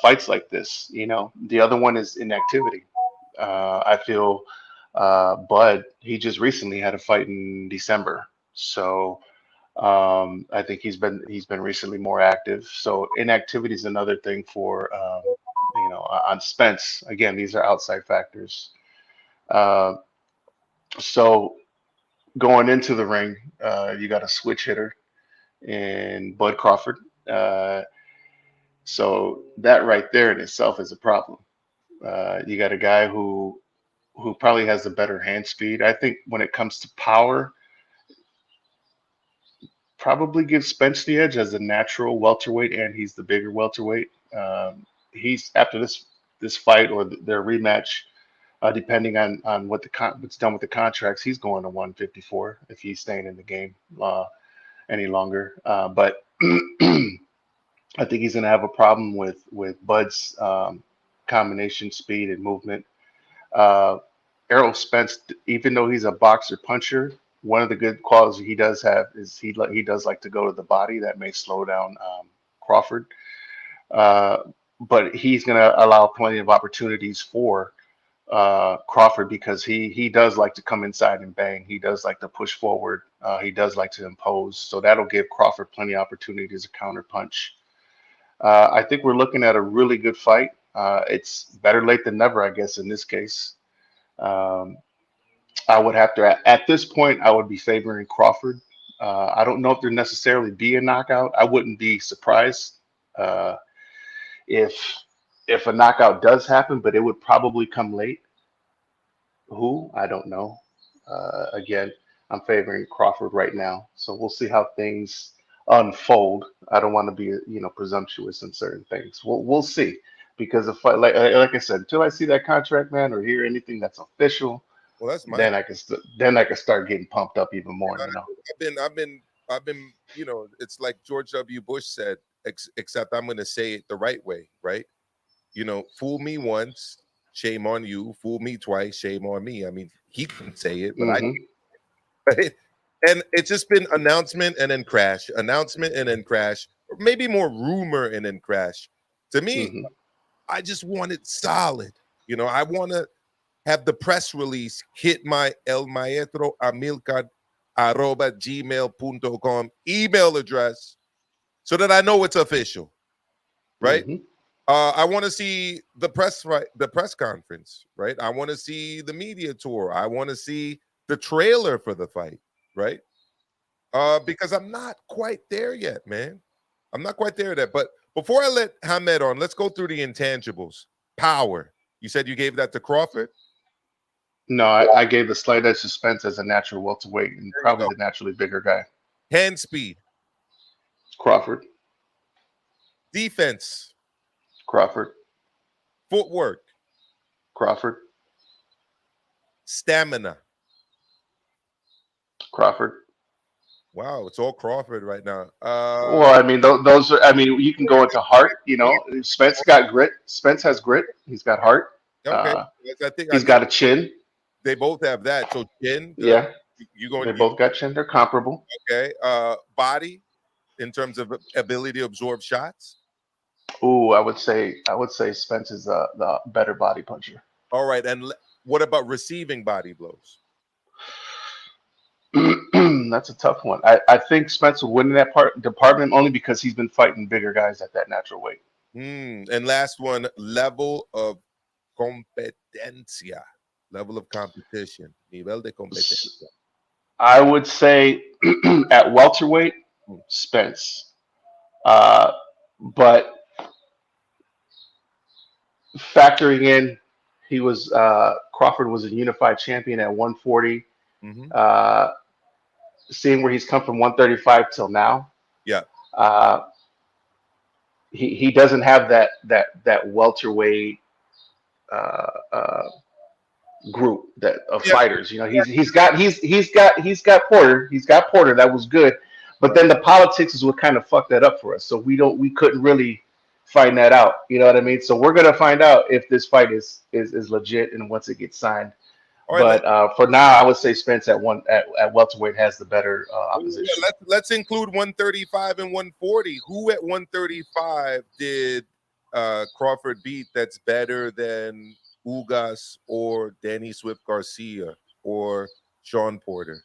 fights like this. The other one is inactivity. I feel Bud, he just recently had a fight in December, so I think he's been recently more active. So inactivity is another thing for on Spence. Again, these are outside factors. So going into the ring, you got a switch hitter in Bud Crawford. So that right there in itself is a problem. You got a guy who probably has a better hand speed. I think when it comes to power, probably give Spence the edge as a natural welterweight, and he's the bigger welterweight. He's after this fight or their rematch, depending on what's done with the contracts, he's going to 154 if he's staying in the game any longer. But I think he's going to have a problem with Bud's combination speed and movement. Errol Spence, even though he's a boxer puncher, one of the good qualities he does have is he does like to go to the body. That may slow down Crawford, but he's going to allow plenty of opportunities for Crawford because he does like to come inside and bang. He does like to push forward. He does like to impose. So that'll give Crawford plenty of opportunities to counter punch. I think we're looking at a really good fight. It's better late than never, I guess, in this case. I would have to, at this point, I would be favoring Crawford. I don't know if there necessarily be a knockout. I wouldn't be surprised if a knockout does happen, but it would probably come late. Who? I don't know. Again, I'm favoring Crawford right now. So we'll see how things unfold. I don't want to be, presumptuous in certain things. We'll see, because if like I said, until I see that contract, man, or hear anything that's official, well, that's then I can start getting pumped up even more. I've been, it's like George W. Bush said, except I'm going to say it the right way, right? Fool me once, shame on you. Fool me twice, shame on me. I mean, he can say it, but right? And it's just been announcement and then crash, announcement and then crash, or maybe more rumor and then crash. To me, I just want it solid. I want to have the press release hit my elmaestroamilcar @gmail.com email address so that I know it's official, right? I want to see the press conference, right? I want to see the media tour. I want to see the trailer for the fight, right? Because I'm not quite there yet, man. I'm not quite there yet. But before I let Hamed on, let's go through the intangibles. Power. You said you gave that to Crawford? No, I gave the slight edge to Spence as a natural welterweight and probably the naturally bigger guy. Hand speed. Crawford. Defense. Crawford. Footwork. Crawford. Stamina. Crawford. Wow, it's all Crawford right now. Well, I mean, those are. I mean, you can go into heart. Spence got grit. Spence has grit. He's got heart. Okay, he's got a chin. They both have that. So chin. Yeah. They both got chin. They're comparable. Okay. Body, in terms of ability to absorb shots. Ooh, I would say Spence is the better body puncher. All right, and what about receiving body blows? That's a tough one. I think Spence will win in that department only because he's been fighting bigger guys at that natural weight. And last one, level of competencia. Level of competition. Nivel de competencia. I would say at welterweight, Spence. But factoring in, Crawford was a unified champion at 140. Seeing where he's come from 135 till now. Yeah. He doesn't have that welterweight group of fighters. He's got Porter. He's got Porter. That was good. But then the politics is what kind of fucked that up for us. So we couldn't really find that out. You know what I mean? So we're gonna find out if this fight is legit and once it gets signed. Right, but for now, I would say Spence at welterweight has the better opposition. Yeah, let's include 135 and 140. Who at 135 did Crawford beat that's better than Ugas or Danny Swift Garcia or Sean Porter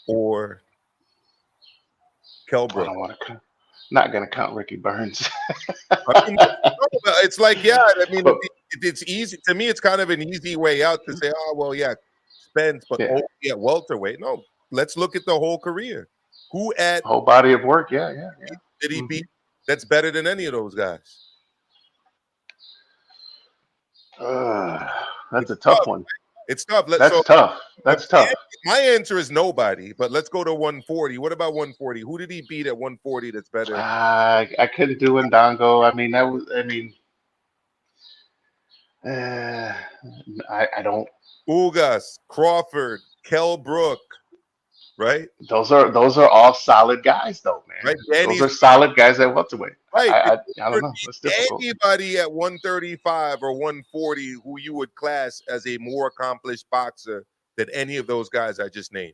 or Kelbrook? Not gonna count Ricky Burns. I mean, it's like, yeah. I mean, it's easy to me. It's kind of an easy way out to say, oh well, yeah, Spence, but Yeah. only at welterweight. No, let's look at the whole career. Who at Whole body of work. Yeah. did he beat that's better than any of those guys? That's a tough one. It's tough. That's tough. That's tough. My answer is nobody, but let's go to 140. What about 140? Who did he beat at 140 that's better? I couldn't do Ndongo. I mean, that was. I mean, I don't. Ugas, Crawford, Kell Brook, right? Those are all solid guys, though, man. Right, those are solid guys at welterweight. Right. I don't know. It's difficult. Anybody at 135 or 140 who you would class as a more accomplished boxer than any of those guys I just named?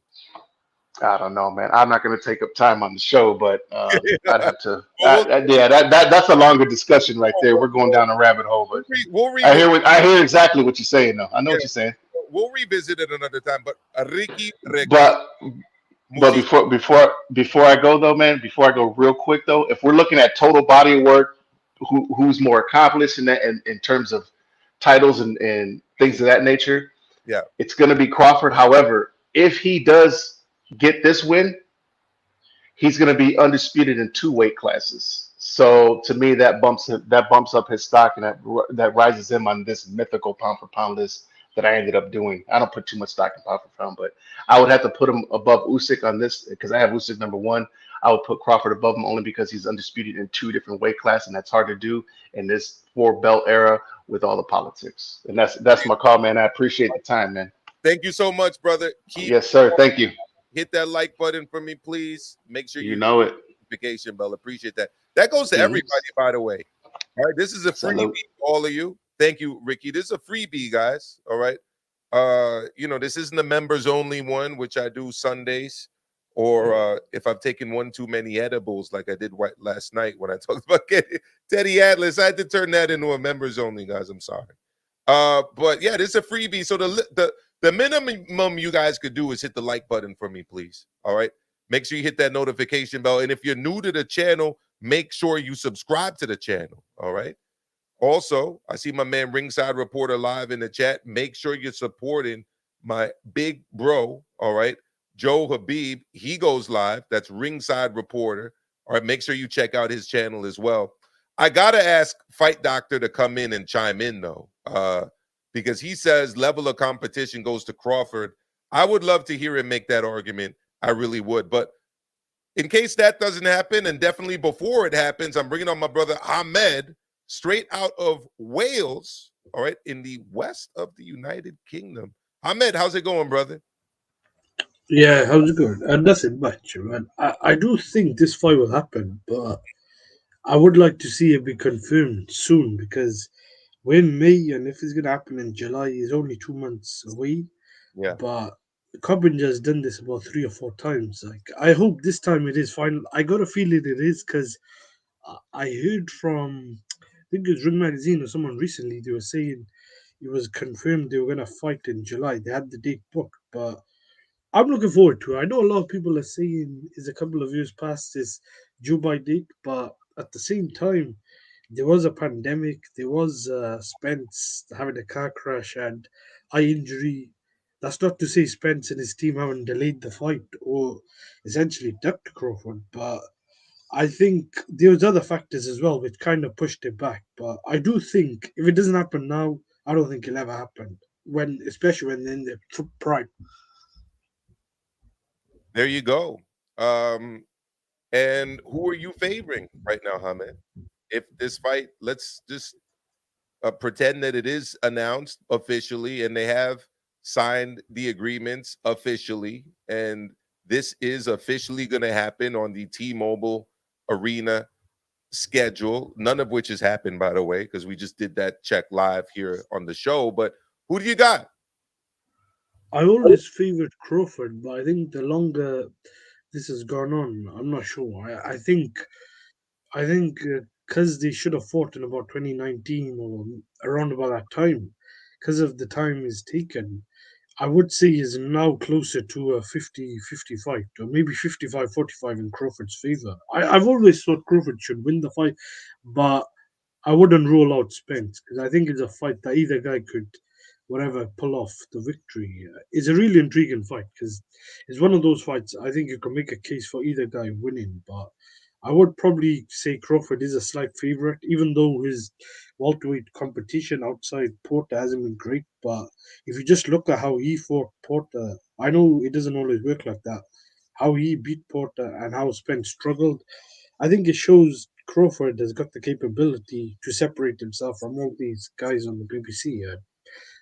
I don't know, man. I'm not going to take up time on the show, but I'd have to. That's a longer discussion right there. We're going down a rabbit hole, but I hear exactly what you're saying, though. I know what you're saying. We'll revisit it another time. But Ricky, but before I go though, man, before I go real quick though, if we're looking at total body of work, who's more accomplished in that in terms of titles and things of that nature, yeah, it's going to be Crawford. However, if he does get this win, he's going to be undisputed in 2 weight classes. So to me, that bumps up his stock and that rises him on this mythical pound for pound list that I ended up doing. I don't put too much stock in pound for pound, but I would have to put him above Usyk on this because I have Usyk number 1. I would put Crawford above him only because he's undisputed in 2 different weight classes, and that's hard to do in this 4-belt era with all the politics. And that's my call, man. I appreciate the time, man. Thank you so much, brother. Yes, sir. Thank you. Hit that like button for me, please. Make sure you know it. Notification bell. Appreciate that. That goes to everybody, by the way. All right, this is a freebie, all of you. Thank you, Ricky. This is a freebie, guys. All right. This isn't a members only one, which I do Sundays, or if I've taken one too many edibles, like I did last night when I talked about Teddy Atlas, I had to turn that into a members only, guys. I'm sorry. But yeah, this is a freebie. So the minimum you guys could do is hit the like button for me, please. All right. Make sure you hit that notification bell. And if you're new to the channel, make sure you subscribe to the channel. All right. Also, I see my man Ringside Reporter live in the chat. Make sure you're supporting my big bro. All right. Joe Habib. He goes live. That's Ringside Reporter. All right. Make sure you check out his channel as well. I got to ask Fight Doctor to come in and chime in, though, because he says level of competition goes to Crawford. I would love to hear him make that argument. I really would. But in case that doesn't happen, and definitely before it happens, I'm bringing on my brother Ahmed, straight out of Wales, all right, in the west of the United Kingdom. Ahmed, how's it going, brother? Yeah, how's it going? Nothing much, man. I do think this fight will happen, but I would like to see it be confirmed soon because we're in May, and if it's going to happen in July, it's only 2 months away. Yeah. But Carpenter has done this about 3 or 4 times. Like, I hope this time it is final. I got a feeling it is because I heard from, I think it was Ring Magazine or someone recently, they were saying it was confirmed they were going to fight in July. They had the date booked, but I'm looking forward to it. I know a lot of people are saying it's a couple of years past this Dubai date, but at the same time, there was a pandemic. There was Spence having a car crash and eye injury. That's not to say Spence and his team haven't delayed the fight or essentially ducked Crawford, but I think there was other factors as well which kind of pushed it back. But I do think if it doesn't happen now, I don't think it'll ever happen. Especially when they're in their prime. There you go. And who are you favoring right now, Hamed? If this fight, let's just pretend that it is announced officially and they have signed the agreements officially, and this is officially going to happen on the T-Mobile Arena schedule, none of which has happened, by the way, because we just did that check live here on the show. But who do you got? I always favored Crawford, but I think the longer this has gone on, I'm not sure. I think because they should have fought in about 2019 or around about that time, because of the time it's taken, I would say is now closer to a 50-50 fight, or maybe 55-45 in Crawford's favor. I've always thought Crawford should win the fight, but I wouldn't rule out Spence, because I think it's a fight that either guy could whatever pull off the victory. It's a really intriguing fight because it's one of those fights I think you can make a case for either guy winning, but I would probably say Crawford is a slight favorite, even though his welterweight competition outside Porter hasn't been great. But if you just look at how he fought Porter, I know it doesn't always work like that. How he beat Porter and how Spence struggled, I think it shows Crawford has got the capability to separate himself from all these guys on the BBC.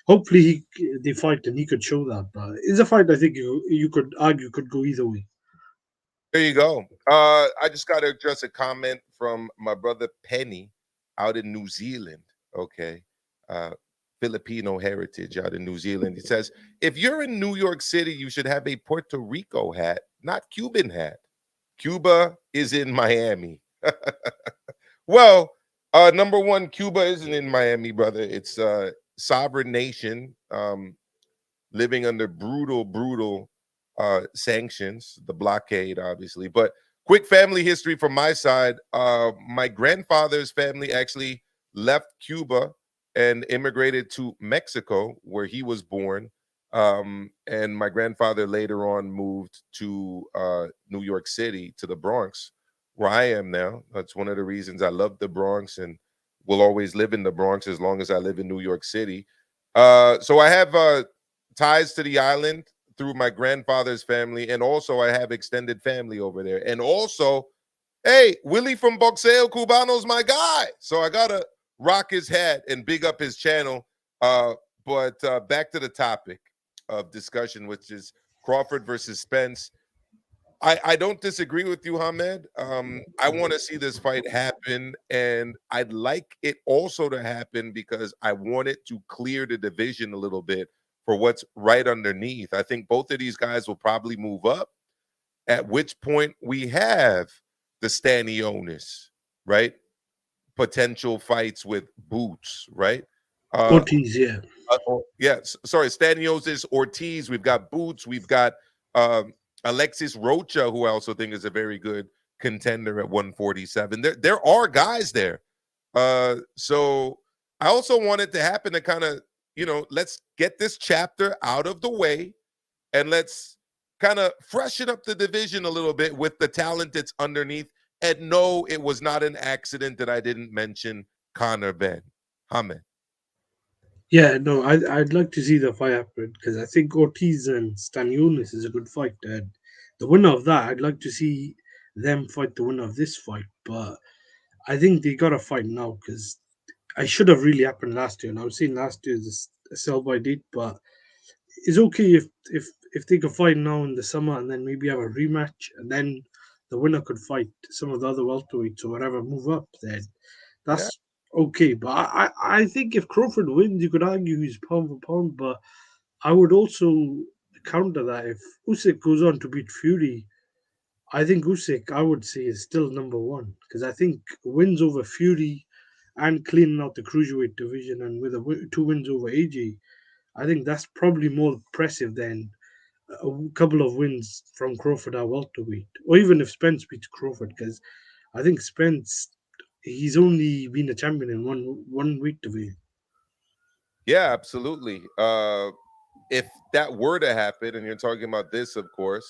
Hopefully, they fight and he could show that. But it's a fight I think you could argue could go either way. There you go. I just got to address a comment from my brother Penny out in New Zealand. Okay. Filipino heritage out in New Zealand. He says, if you're in New York City, you should have a Puerto Rico hat, not Cuban hat. Cuba is in Miami. Well, number one, Cuba isn't in Miami, brother. It's a sovereign nation living under brutal sanctions, the blockade, obviously. But quick family history from my side. My grandfather's family actually left Cuba and immigrated to Mexico, where he was born. And my grandfather later on moved to New York City, to the Bronx, where I am now. That's one of the reasons I love the Bronx and will always live in the Bronx as long as I live in New York City. So I have ties to the island through my grandfather's family, and also I have extended family over there. And also, hey, Willie from Boxeo Cubano's my guy. So I got to rock his hat and big up his channel. But back to the topic of discussion, which is Crawford versus Spence. I don't disagree with you, Hamed. I want to see this fight happen, and I'd like it also to happen because I want it to clear the division a little bit for what's right underneath. I think both of these guys will probably move up, at which point we have the Stanionis, right? Potential fights with Boots, right? Ortiz, yeah. Sorry, Stanionis, Ortiz. We've got Boots. We've got Alexis Rocha, who I also think is a very good contender at 147. There are guys there. So I also want it to happen to kind of, let's get this chapter out of the way and let's kind of freshen up the division a little bit with the talent that's underneath. And no, it was not an accident that I didn't mention Conor Ben. Hamed. Yeah, no, I'd like to see the fight happen because I think Ortiz and Stanionis is a good fight. And the winner of that, I'd like to see them fight the winner of this fight. But I think they got to fight now because I should have really happened last year. And I was saying last year is a sell by date, but it's okay if they could fight now in the summer and then maybe have a rematch and then the winner could fight some of the other welterweights or whatever, move up. Then that's okay. But I think if Crawford wins, you could argue he's pound for pound. But I would also counter that if Usyk goes on to beat Fury, I think Usyk, I would say, is still number one because I think wins over Fury and cleaning out the cruiserweight division and with two wins over AJ, I think that's probably more impressive than a couple of wins from Crawford at welterweight, or even if Spence beats Crawford, because I think Spence, he's only been a champion in one weight division. Yeah, absolutely. If that were to happen, and you're talking about this, of course,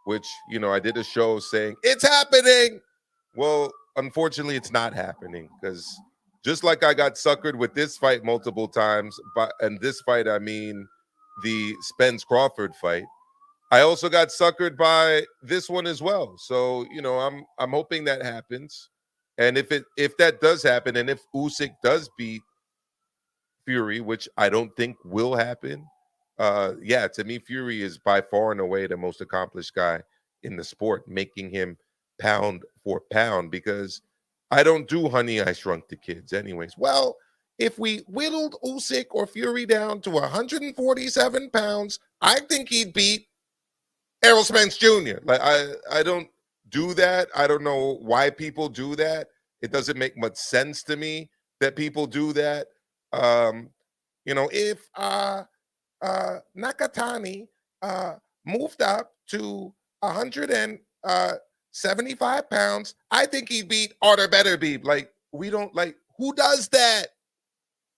which, I did a show saying it's happening. Well, unfortunately, it's not happening because just like I got suckered with this fight multiple times, and this fight, I mean the Spence Crawford fight, I also got suckered by this one as well. So, I'm hoping that happens. And if that does happen, and if Usyk does beat Fury, which I don't think will happen, to me, Fury is by far and away the most accomplished guy in the sport, making him pound for pound, because I don't do Honey, I Shrunk the Kids anyways. Well, if we whittled Usyk or Fury down to 147 pounds, I think he'd beat Errol Spence Jr. Like, I don't do that. I don't know why people do that. It doesn't make much sense to me that people do that. If Nakatani moved up to 175 pounds, I think he'd beat Arthur Beterbiev. Like, we don't, like, who does that?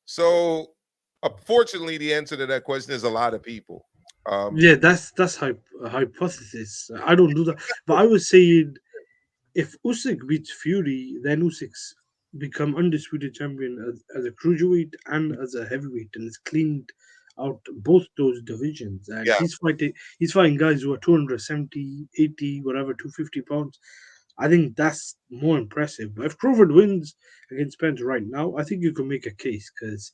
So Fortunately, the answer to that question is a lot of people. Yeah, that's a hypothesis. I don't do that, but I was saying if Usyk beats Fury, then Usyk's become undisputed champion as a cruiserweight and as a heavyweight, and it's cleaned out both those divisions. And Yeah. he's fighting guys who are 270, 80, whatever, 250 pounds. I think that's more impressive. But if Crawford wins against Spence right now, I think you can make a case because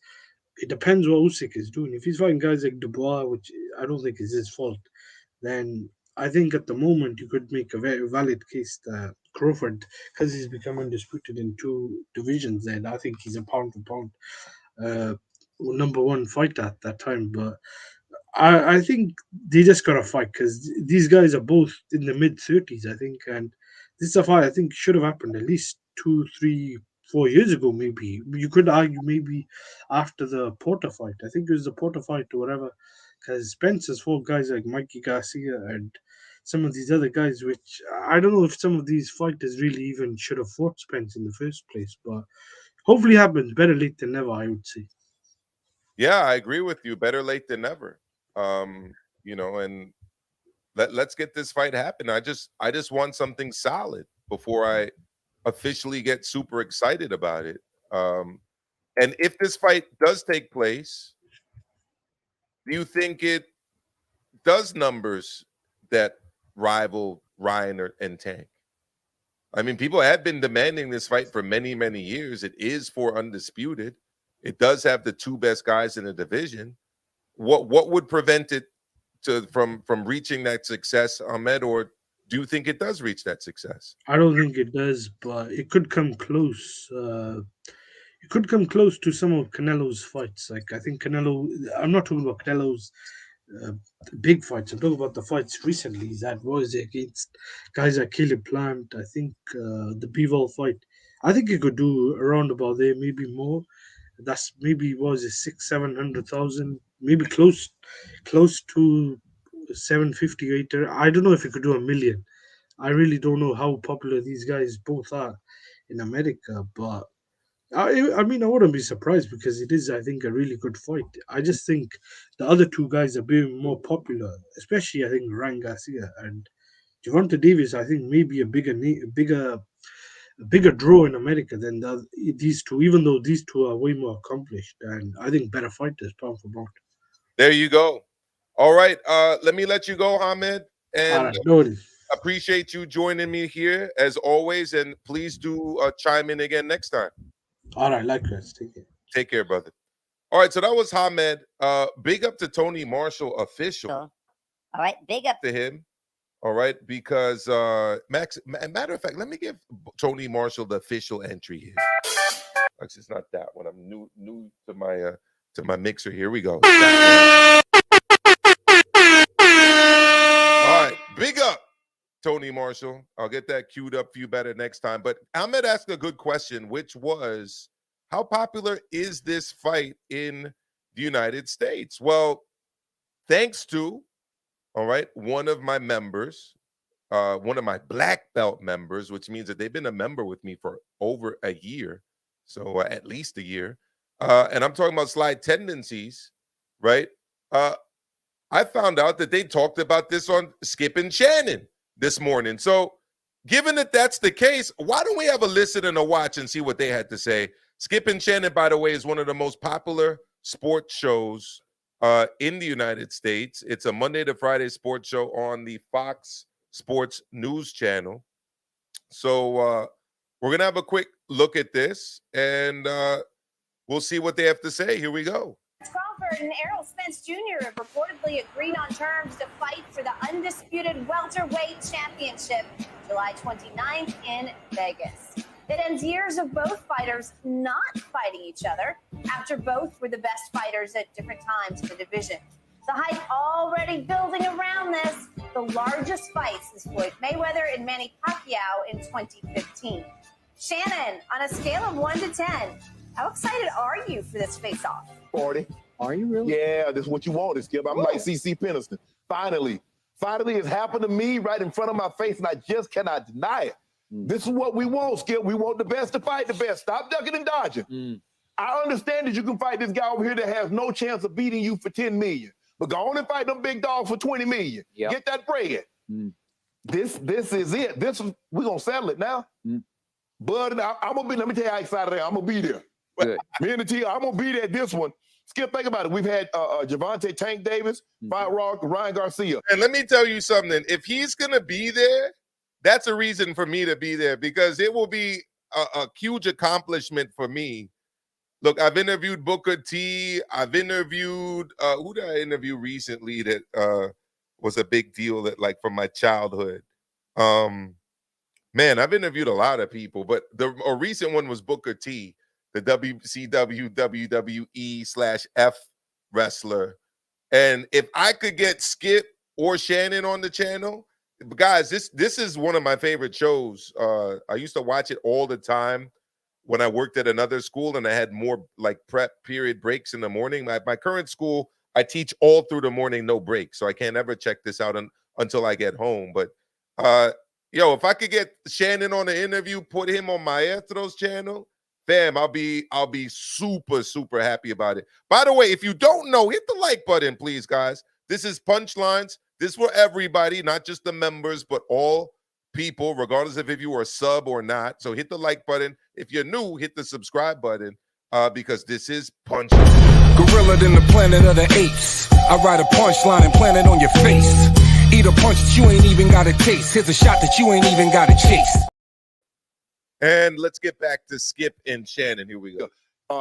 it depends what Usyk is doing. If he's fighting guys like Dubois, which I don't think is his fault, then I think at the moment you could make a very valid case that Crawford, because he's become undisputed in two divisions, and I think he's a pound for pound number one fighter at that time. But I think they just got to fight because these guys are both in the mid 30s, I think, and this is a fight I think should have happened at least 2, 3, 4 years ago. Maybe you could argue maybe after the Porter fight. I think it was the Porter fight or whatever, because Spence has fought guys like Mikey Garcia and some of these other guys, which I don't know if some of these fighters really even should have fought Spence in the first place. But hopefully, it happens. Better late than never, I would say. Yeah, I agree with you. Better late than never. You know, and let's get this fight happen. I just want something solid before I officially get super excited about it. And if this fight does take place, do you think it does numbers that rival Ryan and Tank? I mean, people have been demanding this fight for many, many years. It is for undisputed. It does have the two best guys in the division. What would prevent it from reaching that success, Ahmed, or do you think it does reach that success? I don't think it does, but it could come close. It could come close to some of Canelo's fights. Like I think Canelo. I'm not talking about Canelo's big fights. I'm talking about the fights recently he's had. Was against guys like Caleb Plant. I think the Bivol fight. I think he could do around about there, maybe more. That's maybe was it 600,000-700,000, maybe close to 750 8. I don't know if he could do 1 million. I really don't know how popular these guys both are in America, but I mean I wouldn't be surprised because it is I think a really good fight. I just think the other two guys are being more popular, especially I think Ryan Garcia and Gervonta Davis. I think maybe a bigger draw in America than these two, even though these two are way more accomplished and I think better fighters pound for pound. There you go. All right, let me let you go, Ahmed, and appreciate you joining me here as always. And please do chime in again next time. All right, likewise. Take care. Take care, brother. All right, so that was Ahmed. Big up to Tony Marshall official. All right, big up to him. All right, because matter of fact, let me give Tony Marshall the official entry here. Actually, it's not that one. I'm new to my mixer. Here we go. All right, big up Tony Marshall. I'll get that queued up for you better next time. But Ahmed asked a good question, which was, how popular is this fight in the United States? Well, thanks to one of my members, one of my black belt members, which means that they've been a member with me for over a year, so at least a year. And I'm talking about Slide Tendencies, right? I found out that they talked about this on Skip and Shannon this morning. So given that that's the case, why don't we have a listen and a watch and see what they had to say? Skip and Shannon, by the way, is one of the most popular sports shows in the United States. It's a Monday to Friday sports show on the Fox Sports News channel. So we're going to have a quick look at this, and we'll see what they have to say. Here we go. Crawford and Errol Spence Jr. have reportedly agreed on terms to fight for the undisputed welterweight championship July 29th in Vegas. It ends years of both fighters not fighting each other after both were the best fighters at different times in the division. The hype already building around this. The largest fight since Floyd Mayweather and Manny Pacquiao in 2015. Shannon, on a scale of 1 to 10, how excited are you for this face-off? 40. Are you really? Yeah, this is what you want, Skip. I'm like CC Peniston. Finally, it's happened to me right in front of my face, and I just cannot deny it. This is what we want, Skip. We want the best to fight the best. Stop ducking and dodging. I understand that you can fight this guy over here that has no chance of beating you for 10 million. But go on and fight them big dogs for 20 million. Yep. Get that bread. This is it. We're gonna settle it now. Bud, I'm gonna be, let me tell you how excited I am. I'm gonna be there. Good. Me and the team, I'm gonna be there at this one. Skip, think about it. We've had Javante Tank Davis, fight Ryan Garcia. And let me tell you something. If he's gonna be there, that's a reason for me to be there, because it will be a huge accomplishment for me. Look, I've interviewed Booker T. I've interviewed who did I interview recently that was a big deal that, like, from my childhood. Man, I've interviewed a lot of people, but a recent one was Booker T, the WCW WWE/F wrestler. And if I could get Skip or Shannon on the channel, guys, this is one of my favorite shows. I used to watch it all the time when I worked at another school and I had more like prep period breaks in the morning. My current school, I teach all through the morning, no breaks. So I can't ever check this out until I get home. But yo, if I could get Shannon on the interview, put him on Maestro's channel, fam, I'll be super, super happy about it. By the way, if you don't know, hit the like button, please, guys. This is Punchlines. This for everybody, not just the members, but all people, regardless of if you are a sub or not. So hit the like button. If you're new, hit the subscribe button, because this is Punchlines. Gorilla than the planet of the apes. I write a punchline and plant it on your face. Eat a punch that you ain't even got to taste. Here's a shot that you ain't even got to chase. And let's get back to Skip and Shannon. Here we go.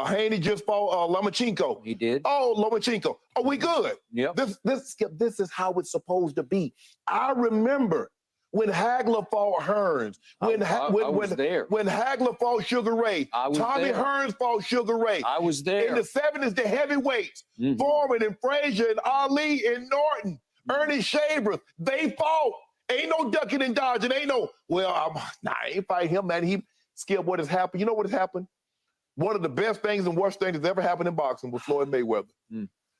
Haney just fought Lomachenko. He did. Oh, Lomachenko. Oh, we good. Yep. This is how it's supposed to be. I remember when Hagler fought Hearns. When Hagler fought Sugar Ray. Tommy Hearns fought Sugar Ray. I was there. In the 70s, the heavyweights, Foreman and Frazier and Ali and Norton, Ernie Shavers, they fought. Ain't no ducking and dodging. Ain't no, I ain't fight him, man. Skip, what has happened? You know what has happened? One of the best things and worst things that's ever happened in boxing was Floyd Mayweather.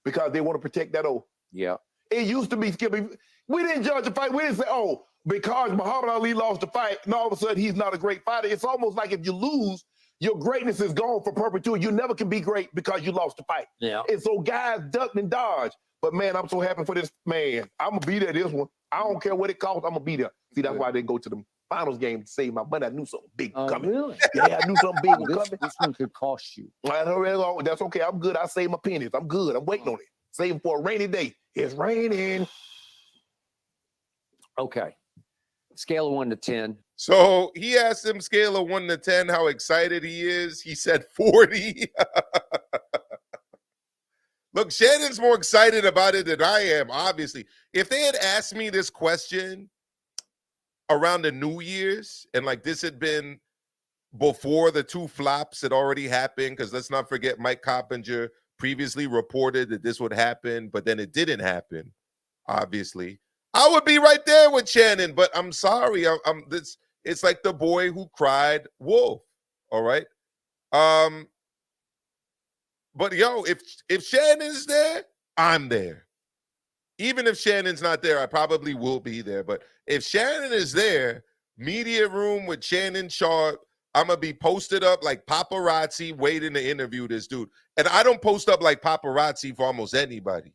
Because they want to protect that oath. Yeah. It used to be, Skip, we didn't judge the fight. We didn't say, oh, because Muhammad Ali lost the fight, and all of a sudden he's not a great fighter. It's almost like if you lose, your greatness is gone for perpetuity. You never can be great because you lost the fight. Yeah. And so guys ducked and dodged. But man, I'm so happy for this man. I'm gonna be there this one. I don't care what it costs. I'm gonna be there. See, that's why I didn't go to the finals game to save my money. I knew something big coming. Really? Yeah, I knew something big was coming. This one could cost you. That's okay. I'm good. I saved my pennies. I'm good. I'm waiting on it. Saving for a rainy day. It's raining. Okay. Scale of 1 to 10. So he asked him scale of 1 to 10 how excited he is. He said 40. Look, Shannon's more excited about it than I am, obviously. If they had asked me this question around the New Year's, and like this had been before the 2 flops had already happened, because let's not forget Mike Coppinger previously reported that this would happen, but then it didn't happen, obviously. I would be right there with Shannon, but I'm sorry. It's like the boy who cried wolf, all right? But yo, if Shannon's there, I'm there. Even if Shannon's not there, I probably will be there. But if Shannon is there, media room with Shannon Sharp, I'm going to be posted up like paparazzi waiting to interview this dude. And I don't post up like paparazzi for almost anybody.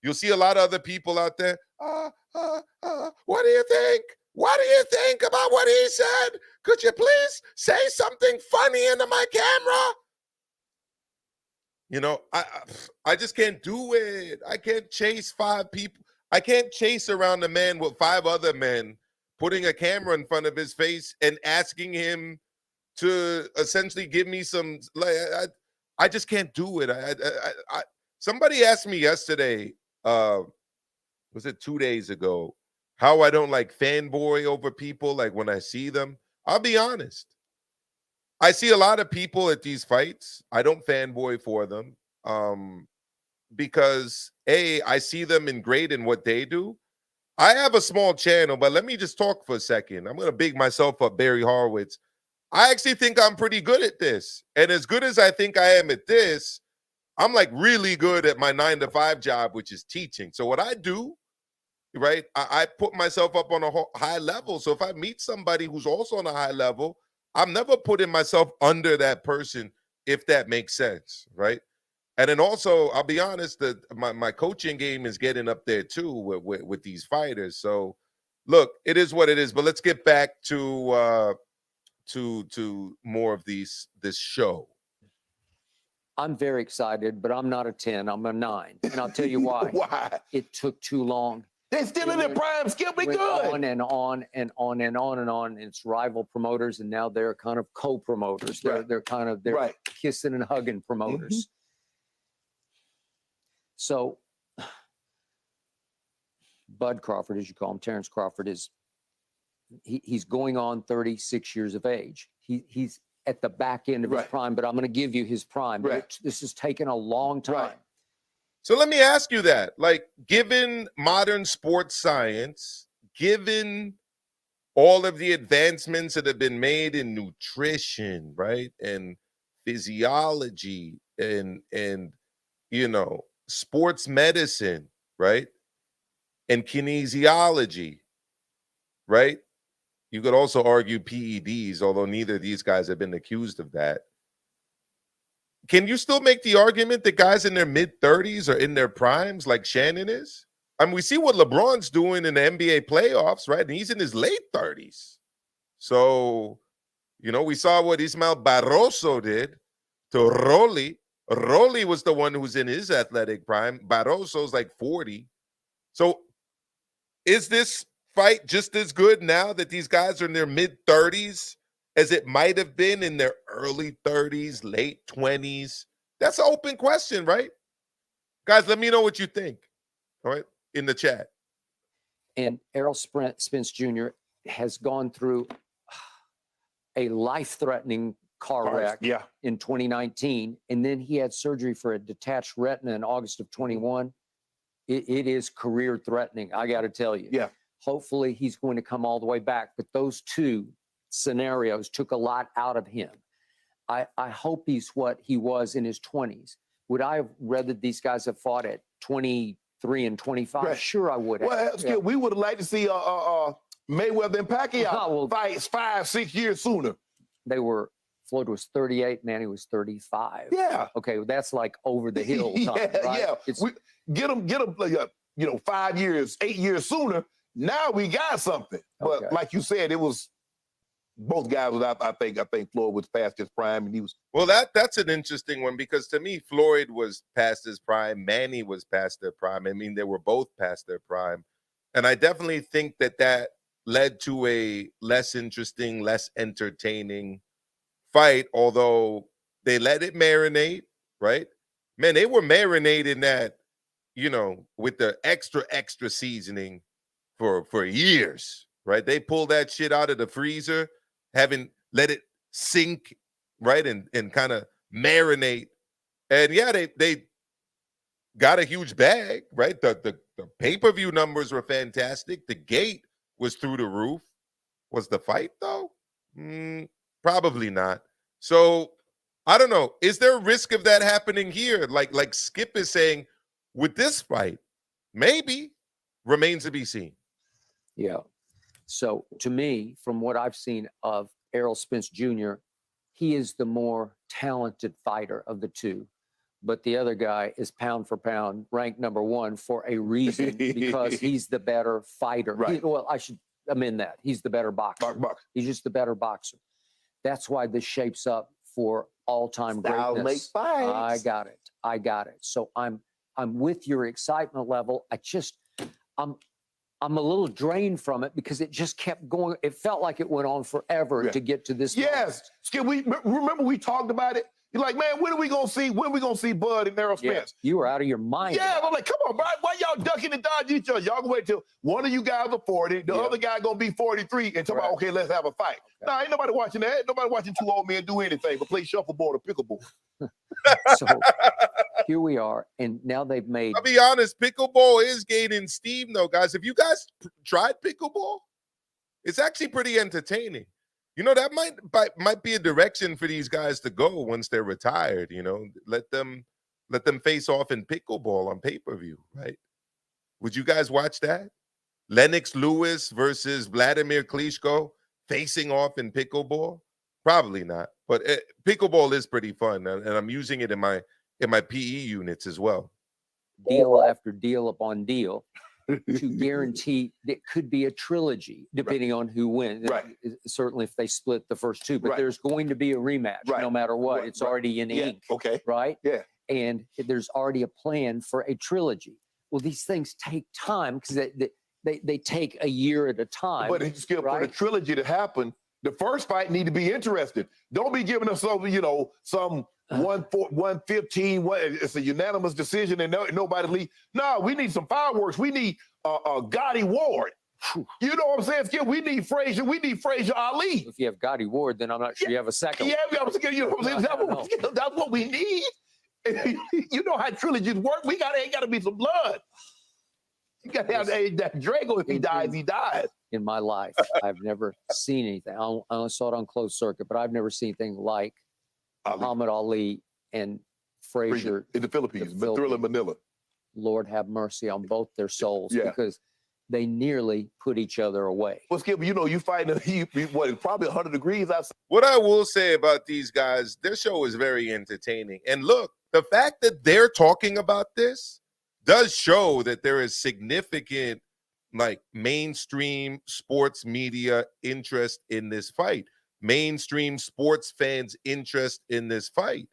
You'll see a lot of other people out there. What do you think? What do you think about what he said? Could you please say something funny into my camera? You know, I just can't do it. I can't chase 5 people. I can't chase around a man with 5 other men, putting a camera in front of his face and asking him to essentially give me some, like, I just can't do it. Somebody asked me yesterday, was it 2 days ago, how I don't like fanboy over people, like when I see them. I'll be honest. I see a lot of people at these fights. I don't fanboy for them because, A, I see them in great in what they do. I have a small channel, but let me just talk for a second. I'm going to big myself up, Barry Horowitz. I actually think I'm pretty good at this. And as good as I think I am at this, I'm like really good at my 9-to-5 job, which is teaching. So what I do, right, I put myself up on a high level. So if I meet somebody who's also on a high level, I'm never putting myself under that person if that makes sense, right? And then also, I'll be honest, that my coaching game is getting up there too with these fighters. So, look, it is what it is. But let's get back to more of this show. I'm very excited, but I'm not a 10. I'm a 9. And I'll tell you why. Why? It took too long. They're still in their prime. Skip, we good. On and on and on and on and on. It's rival promoters, and now they're kind of co-promoters. They're kind of kissing and hugging promoters. So, Bud Crawford, as you call him, Terrence Crawford, he's going on 36 years of age. He's at the back end of his prime, but I'm going to give you his prime. This has taken a long time. So let me ask you that, like, given modern sports science, given all of the advancements that have been made in nutrition, right, and physiology and you know, sports medicine, right, and kinesiology, right? You could also argue PEDs, although neither of these guys have been accused of that. Can you still make the argument that guys in their mid-30s are in their primes like Shannon is? I mean, we see what LeBron's doing in the NBA playoffs, right? And he's in his late 30s. So, you know, we saw what Ismael Barroso did to Rolly. Rolly was the one who was in his athletic prime. Barroso's like 40. So is this fight just as good now that these guys are in their mid-30s as it might have been in their early 30s, late 20s? That's an open question, right? Guys, let me know what you think, all right, in the chat. And Errol Spence Jr. has gone through a life-threatening car wreck in 2019, and then he had surgery for a detached retina in August of 21. It is career-threatening, I got to tell you. Yeah. Hopefully, he's going to come all the way back, but those two scenarios took a lot out of him. I hope he's what he was in his 20s. Would I have rather these guys have fought at 23 and 25? Sure, I would have. Well, Skip, we would have liked to see Mayweather and Pacquiao fight 5-6 years sooner. Floyd was 38, Manny was 35. Yeah. Okay, well, that's like over the hill time, right? We get them, you know, 5 years, 8 years sooner. Now we got something. But like you said, it was both guys was out. I think Floyd was past his prime, and he was. Well, that's an interesting one, because to me, Floyd was past his prime. Manny was past their prime. I mean, they were both past their prime. And I definitely think that led to a less interesting, less entertaining fight, although they let it marinate, right? Man, they were marinating that, you know, with the extra seasoning for years, right? They pulled that shit out of the freezer, having let it sink, right, and kind of marinate. And yeah, they got a huge bag, right? The pay-per-view numbers were fantastic. The gate was through the roof. Was the fight though? Probably not. So I don't know. Is there a risk of that happening here? Like Skip is saying, with this fight, maybe, remains to be seen. Yeah. So to me, from what I've seen of Errol Spence Jr., he is the more talented fighter of the two. But the other guy is pound for pound ranked number one for a reason, because he's the better fighter. Right. Well, I should amend that. He's the better boxer. He's just the better boxer. That's why this shapes up for all-time greatness. I got it. So I'm with your excitement level. I'm a little drained from it because it just kept going. It felt like it went on forever to get to this. Yes. Skip, remember we talked about it? You're like, man, when are we gonna see Bud and Errol Spence? You were out of your mind. Yeah, I'm like, come on, bro. Why y'all ducking and dodging each other? Y'all gonna wait till one of you guys are 40, the other guy gonna be 43, and talk about, okay, let's have a fight. Nah, ain't nobody watching that. Nobody watching two old men do anything but play shuffleboard or pickleball. So here we are, and now they've made. I'll be honest, pickleball is gaining steam, though, guys. Have you guys tried pickleball? It's actually pretty entertaining. You know, that might be a direction for these guys to go once they're retired. You know, let them face off in pickleball on pay-per-view, right? Would you guys watch that? Lennox Lewis versus Vladimir Klitschko facing off in pickleball? Probably not. But pickleball is pretty fun, and I'm using it in my PE units as well. Deal after deal upon deal to guarantee that could be a trilogy, depending on who wins. Right. Certainly, if they split the first two, but Right. there's going to be a rematch Right. no matter what. Right. It's Right. already in Yeah. ink. Okay. Right. Yeah. And there's already a plan for a trilogy. Well, these things take time because they take a year at a time. But it's for the trilogy to happen, the first fight need to be interesting. Don't be giving us some, some 115. It's a unanimous decision and nobody leave. No, we need some fireworks. We need Gotti Ward. You know what I'm saying, Skip? We need Frazier. We need Frazier Ali. If you have Gotti Ward, then I'm not sure you have a second. Yeah, you know what I'm saying? That's what we need. You know how trilogies work. Ain't got to be some blood. You got to have that Drago. If he dies, he dies. In my life, I've never seen anything. I only saw it on closed circuit, but I've never seen anything like Muhammad Ali and Frazier in the Philippines, Thriller Manila. Lord have mercy on both their souls, because they nearly put each other away. Well, Skip, you fighting probably 100 degrees outside. What I will say about these guys, their show is very entertaining. And look, the fact that they're talking about this does show that there is significant, mainstream sports media interest in this fight. Mainstream sports fans' interest in this fight.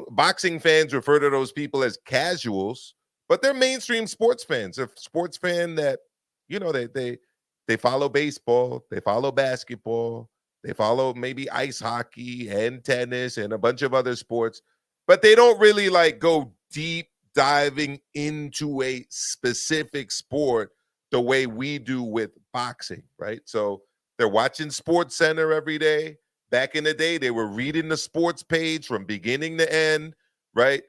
Boxing fans refer to those people as casuals, but they're mainstream sports fans. They're sports fan that, they follow baseball, they follow basketball, they follow maybe ice hockey and tennis and a bunch of other sports, but they don't really go deep diving into a specific sport the way we do with boxing, right? So they're watching Sports Center every day. Back in the day, they were reading the sports page from beginning to end, right?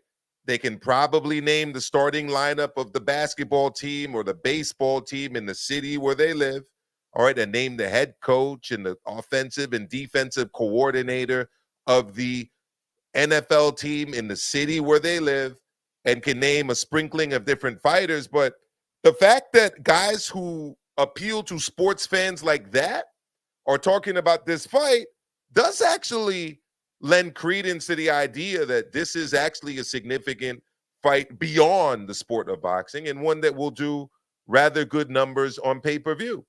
They can probably name the starting lineup of the basketball team or the baseball team in the city where they live, all right, and name the head coach and the offensive and defensive coordinator of the NFL team in the city where they live, and can name a sprinkling of different fighters. But the fact that guys who appeal to sports fans like that are talking about this fight does actually lend credence to the idea that this is actually a significant fight beyond the sport of boxing, and one that will do rather good numbers on pay-per-view.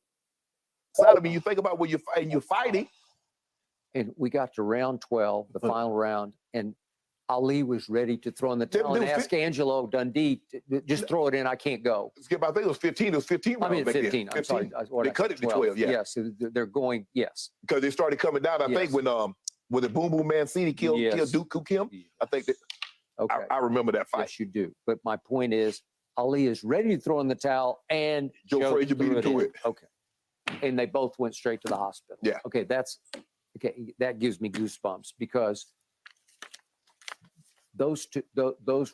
I mean, you think about when you're fighting. And we got to round 12, the final round, and Ali was ready to throw in the towel and ask Angelo Dundee, just throw it in, I can't go. Skip, I think it was 15. It was 15 rounds. I mean, 15. I'm sorry. They cut it to 12, yeah. Yes, they're going, yes. Because they started coming down, I think, when the Boom Boom Mancini killed Dooku Kim. I think that. Okay. I remember that fight. Yes, you do. But my point is, Ali is ready to throw in the towel, and Joe Frazier beat him to it. Okay. And they both went straight to the hospital. Yeah. Okay, that gives me goosebumps, because those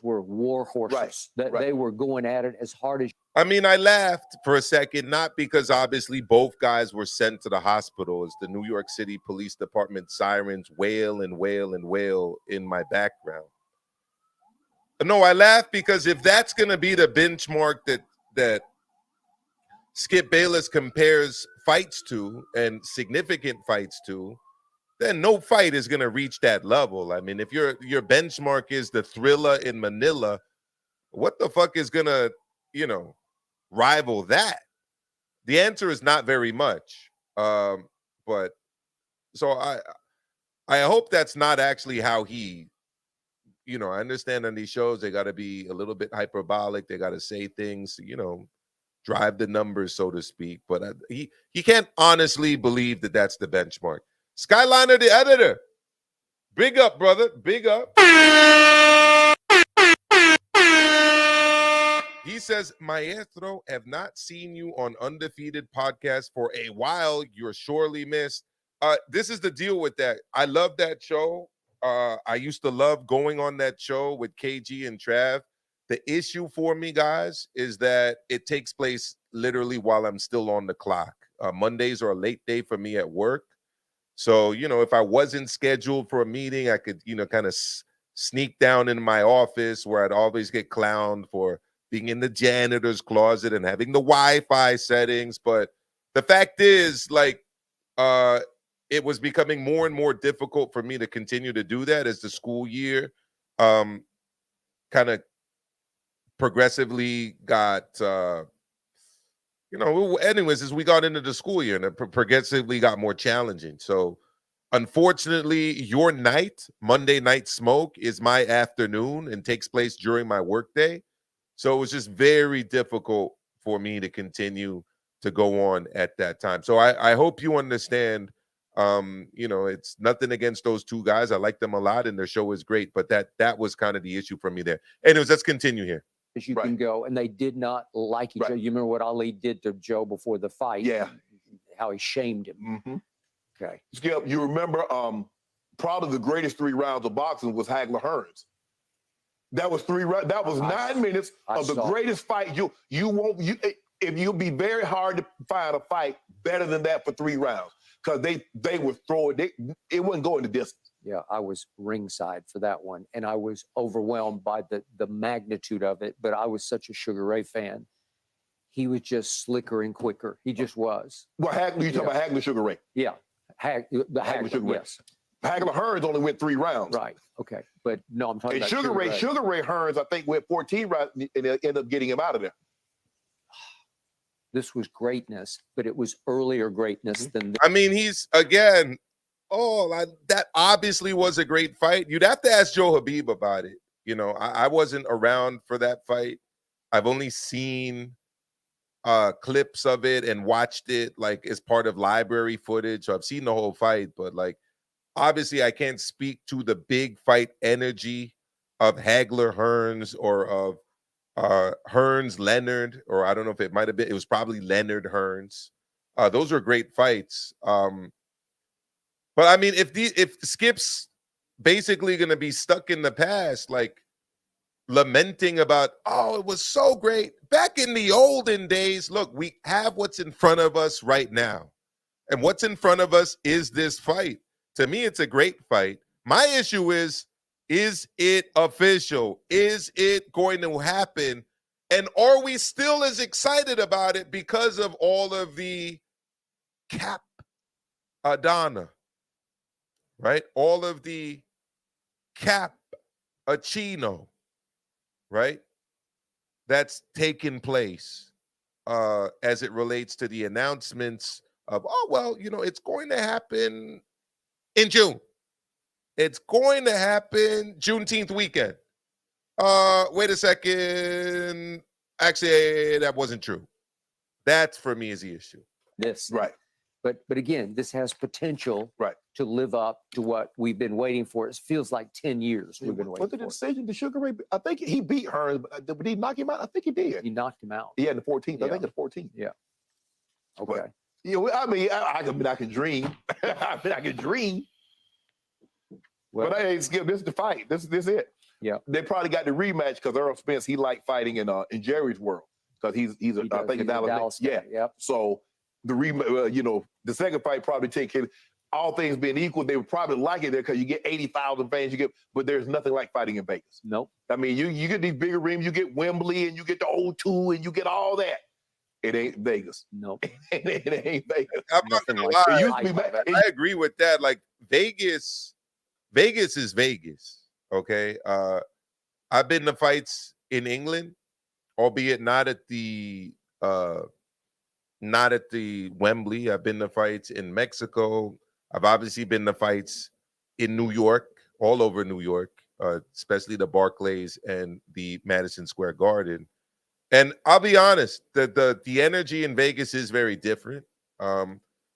were war horses. They were going at it as hard as. I mean, I laughed for a second, not because obviously both guys were sent to the hospital as the New York City Police Department sirens wail and wail and wail in my background. No, I laughed because if that's going to be the benchmark that Skip Bayless compares fights to, and significant fights to, then no fight is going to reach that level. I mean, if your benchmark is the Thriller in Manila, what the fuck is going to, rival that? The answer is not very much. But so I hope that's not actually how he, I understand on these shows, they got to be a little bit hyperbolic. They got to say things, drive the numbers, so to speak. But he can't honestly believe that that's the benchmark. Skyliner, the editor. Big up, brother. Big up. He says, Maestro, have not seen you on Undefeated Podcast for a while. You're surely missed. This is the deal with that. I love that show. I used to love going on that show with KG and Trav. The issue for me, guys, is that it takes place literally while I'm still on the clock. Mondays are a late day for me at work. So, if I wasn't scheduled for a meeting, I could, kind of sneak down in my office where I'd always get clowned for being in the janitor's closet and having the Wi-Fi settings. But the fact is, if it was becoming more and more difficult for me to continue to do that as the school year kind of progressively got anyways, as we got into the school year, and it progressively got more challenging. So unfortunately, your night, Monday Night Smoke, is my afternoon and takes place during my workday. So it was just very difficult for me to continue to go on at that time. So I hope you understand, it's nothing against those two guys. I like them a lot and their show is great, but that was kind of the issue for me there. Anyways, let's continue here. As you can go, and they did not like each other. You remember what Ali did to Joe before the fight? Yeah. How he shamed him. Mm-hmm. Okay. Skip, you remember probably the greatest 3 rounds of boxing was Hagler Hearns. That was 3 rounds. That was 9 minutes of the greatest fight. You'll be very hard to find a fight better than that for 3 rounds because they were throwing it wouldn't go in the distance. Yeah, I was ringside for that one, and I was overwhelmed by the magnitude of it. But I was such a Sugar Ray fan. He was just slicker and quicker. He just was. Well, you talking about Hagler Sugar Ray? Yeah, Hagler Sugar Ray. yes. Hagler Hearns only went 3 rounds. Right. Okay, but no, I'm talking and about Sugar Ray Hearns, I think, went 14 rounds and ended up getting him out of there. This was greatness, but it was earlier greatness than this. I mean, he's again. That obviously was a great fight. You'd have to ask Joe Habib about it. I wasn't around for that fight. I've only seen clips of it and watched it like as part of library footage. So I've seen the whole fight, but like obviously I can't speak to the big fight energy of Hagler Hearns or of Hearns Leonard, or I don't know if it might have been. It was probably Leonard Hearns. Those were great fights. But I mean, if Skip's basically going to be stuck in the past, like lamenting about, oh, it was so great back in the olden days. Look, we have what's in front of us right now. And what's in front of us is this fight. To me, it's a great fight. My issue is it official? Is it going to happen? And are we still as excited about it because of all of the cap Adana? Right? All of the cappuccino, right? That's taken place as it relates to the announcements of, it's going to happen in June. It's going to happen Juneteenth weekend. Wait a second. Actually, that wasn't true. That, for me, is the issue. This. Right. But again, this has potential to live up to what we've been waiting for. It feels like 10 years we've been waiting for. Was it a decision to Sugar Ray? I think he beat Hearns, but did he knock him out? I think he did. He knocked him out. Yeah, in the 14th. Yeah. I think the 14th. Yeah. Okay. But, I can dream. I can dream. Well, but hey, Skip, this is the fight. This is it. Yeah. They probably got the rematch because Earl Spence, he liked fighting in Jerry's world because he's I think a Dallas. Yeah. Yep. So the the second fight probably take care. All things being equal, they would probably like it there because you get 80,000 fans. But there's nothing like fighting in Vegas. Nope. I mean, you get these bigger rims, you get Wembley, and you get the O2, and you get all that. It ain't Vegas. Nope. it ain't Vegas. I'm not gonna lie. I agree with that. Like Vegas is Vegas. Okay. I've been to fights in England, albeit not at the Wembley. I've been to fights in Mexico. I've obviously been to fights in New York, all over New York, especially the Barclays and the Madison Square Garden. And I'll be honest, the energy in Vegas is very different.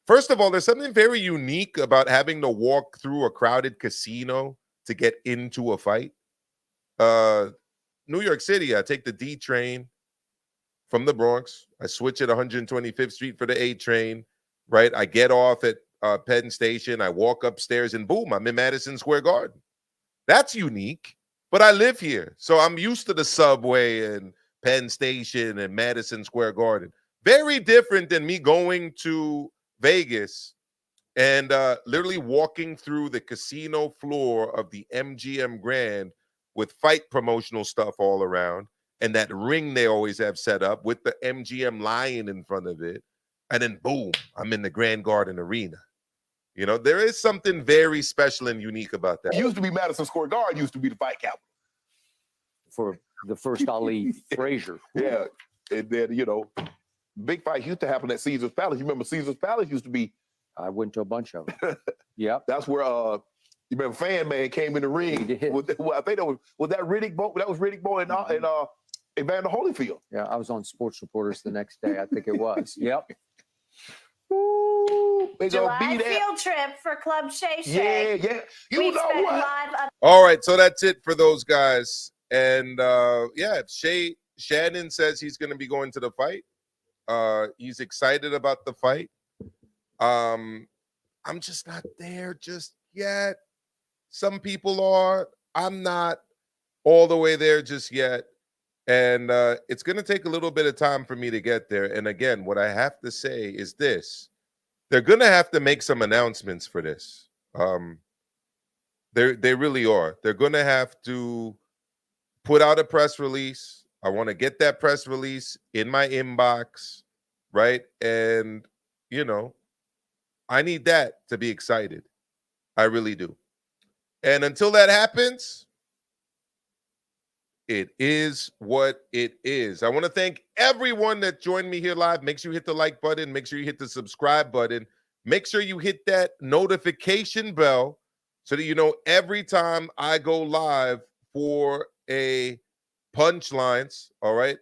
First of all, there's something very unique about having to walk through a crowded casino to get into a fight. New York City, I take the D train from the Bronx. I switch at 125th Street for the A train, right? I get off at Penn Station. I walk upstairs and boom, I'm in Madison Square Garden. That's unique, but I live here. So I'm used to the subway and Penn Station and Madison Square Garden. Very different than me going to Vegas and literally walking through the casino floor of the MGM Grand with fight promotional stuff all around, and that ring they always have set up with the MGM lion in front of it, and then boom, I'm in the Grand Garden Arena. You know, there is something very special and unique about that. It used to be Madison Square Garden used to be the fight capital. For the first Ali Frazier. Yeah. And then, you know, big fights used to happen at Caesar's Palace. You remember Caesar's Palace used to be. I went to a bunch of them. Yep. That's where you remember Fan Man came in the ring. Well, I think that was that Riddick Bowe. That was Riddick Bowe and Evander Holyfield. Yeah, I was on Sports Reporters the next day. I think it was. Yep. Ooh, they gonna July be there. field trip for Club Shay Shay. Yeah. You We know expect what? live up- All right, so that's it for those guys. And yeah, Shannon says he's going to be going to the fight. He's excited about the fight. I'm just not there just yet. Some people are. I'm not all the way there just yet. And it's going to take a little bit of time for me to get there. And again, what I have to say is this. They're going to have to make some announcements for this. They really are. They're going to have to put out a press release. I want to get that press release in my inbox, right? And, you know, I need that to be excited. I really do. And until that happens, it is what it is. I want to thank everyone that joined me here live. Make sure you hit the like button. Make sure you hit the subscribe button. Make sure you hit that notification bell so that you know every time I go live for a Punchlines, all right,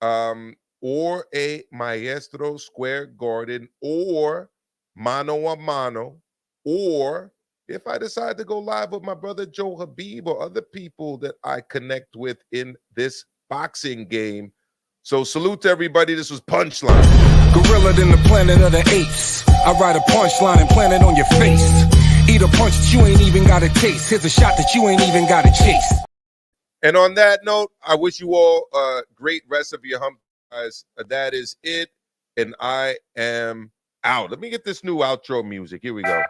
or a Maestro Square Garden, or Mano a Mano, or if I decide to go live with my brother Joe Habib or other people that I connect with in this boxing game. So salute to everybody. This was Punchline. Gorilla than the planet of the apes. I write a punchline and plant it on your face. Eat a punch that you ain't even got to taste. Here's a shot that you ain't even got to chase. And on that note, I wish you all a great rest of your hump, guys. That is it. And I am out. Let me get this new outro music. Here we go.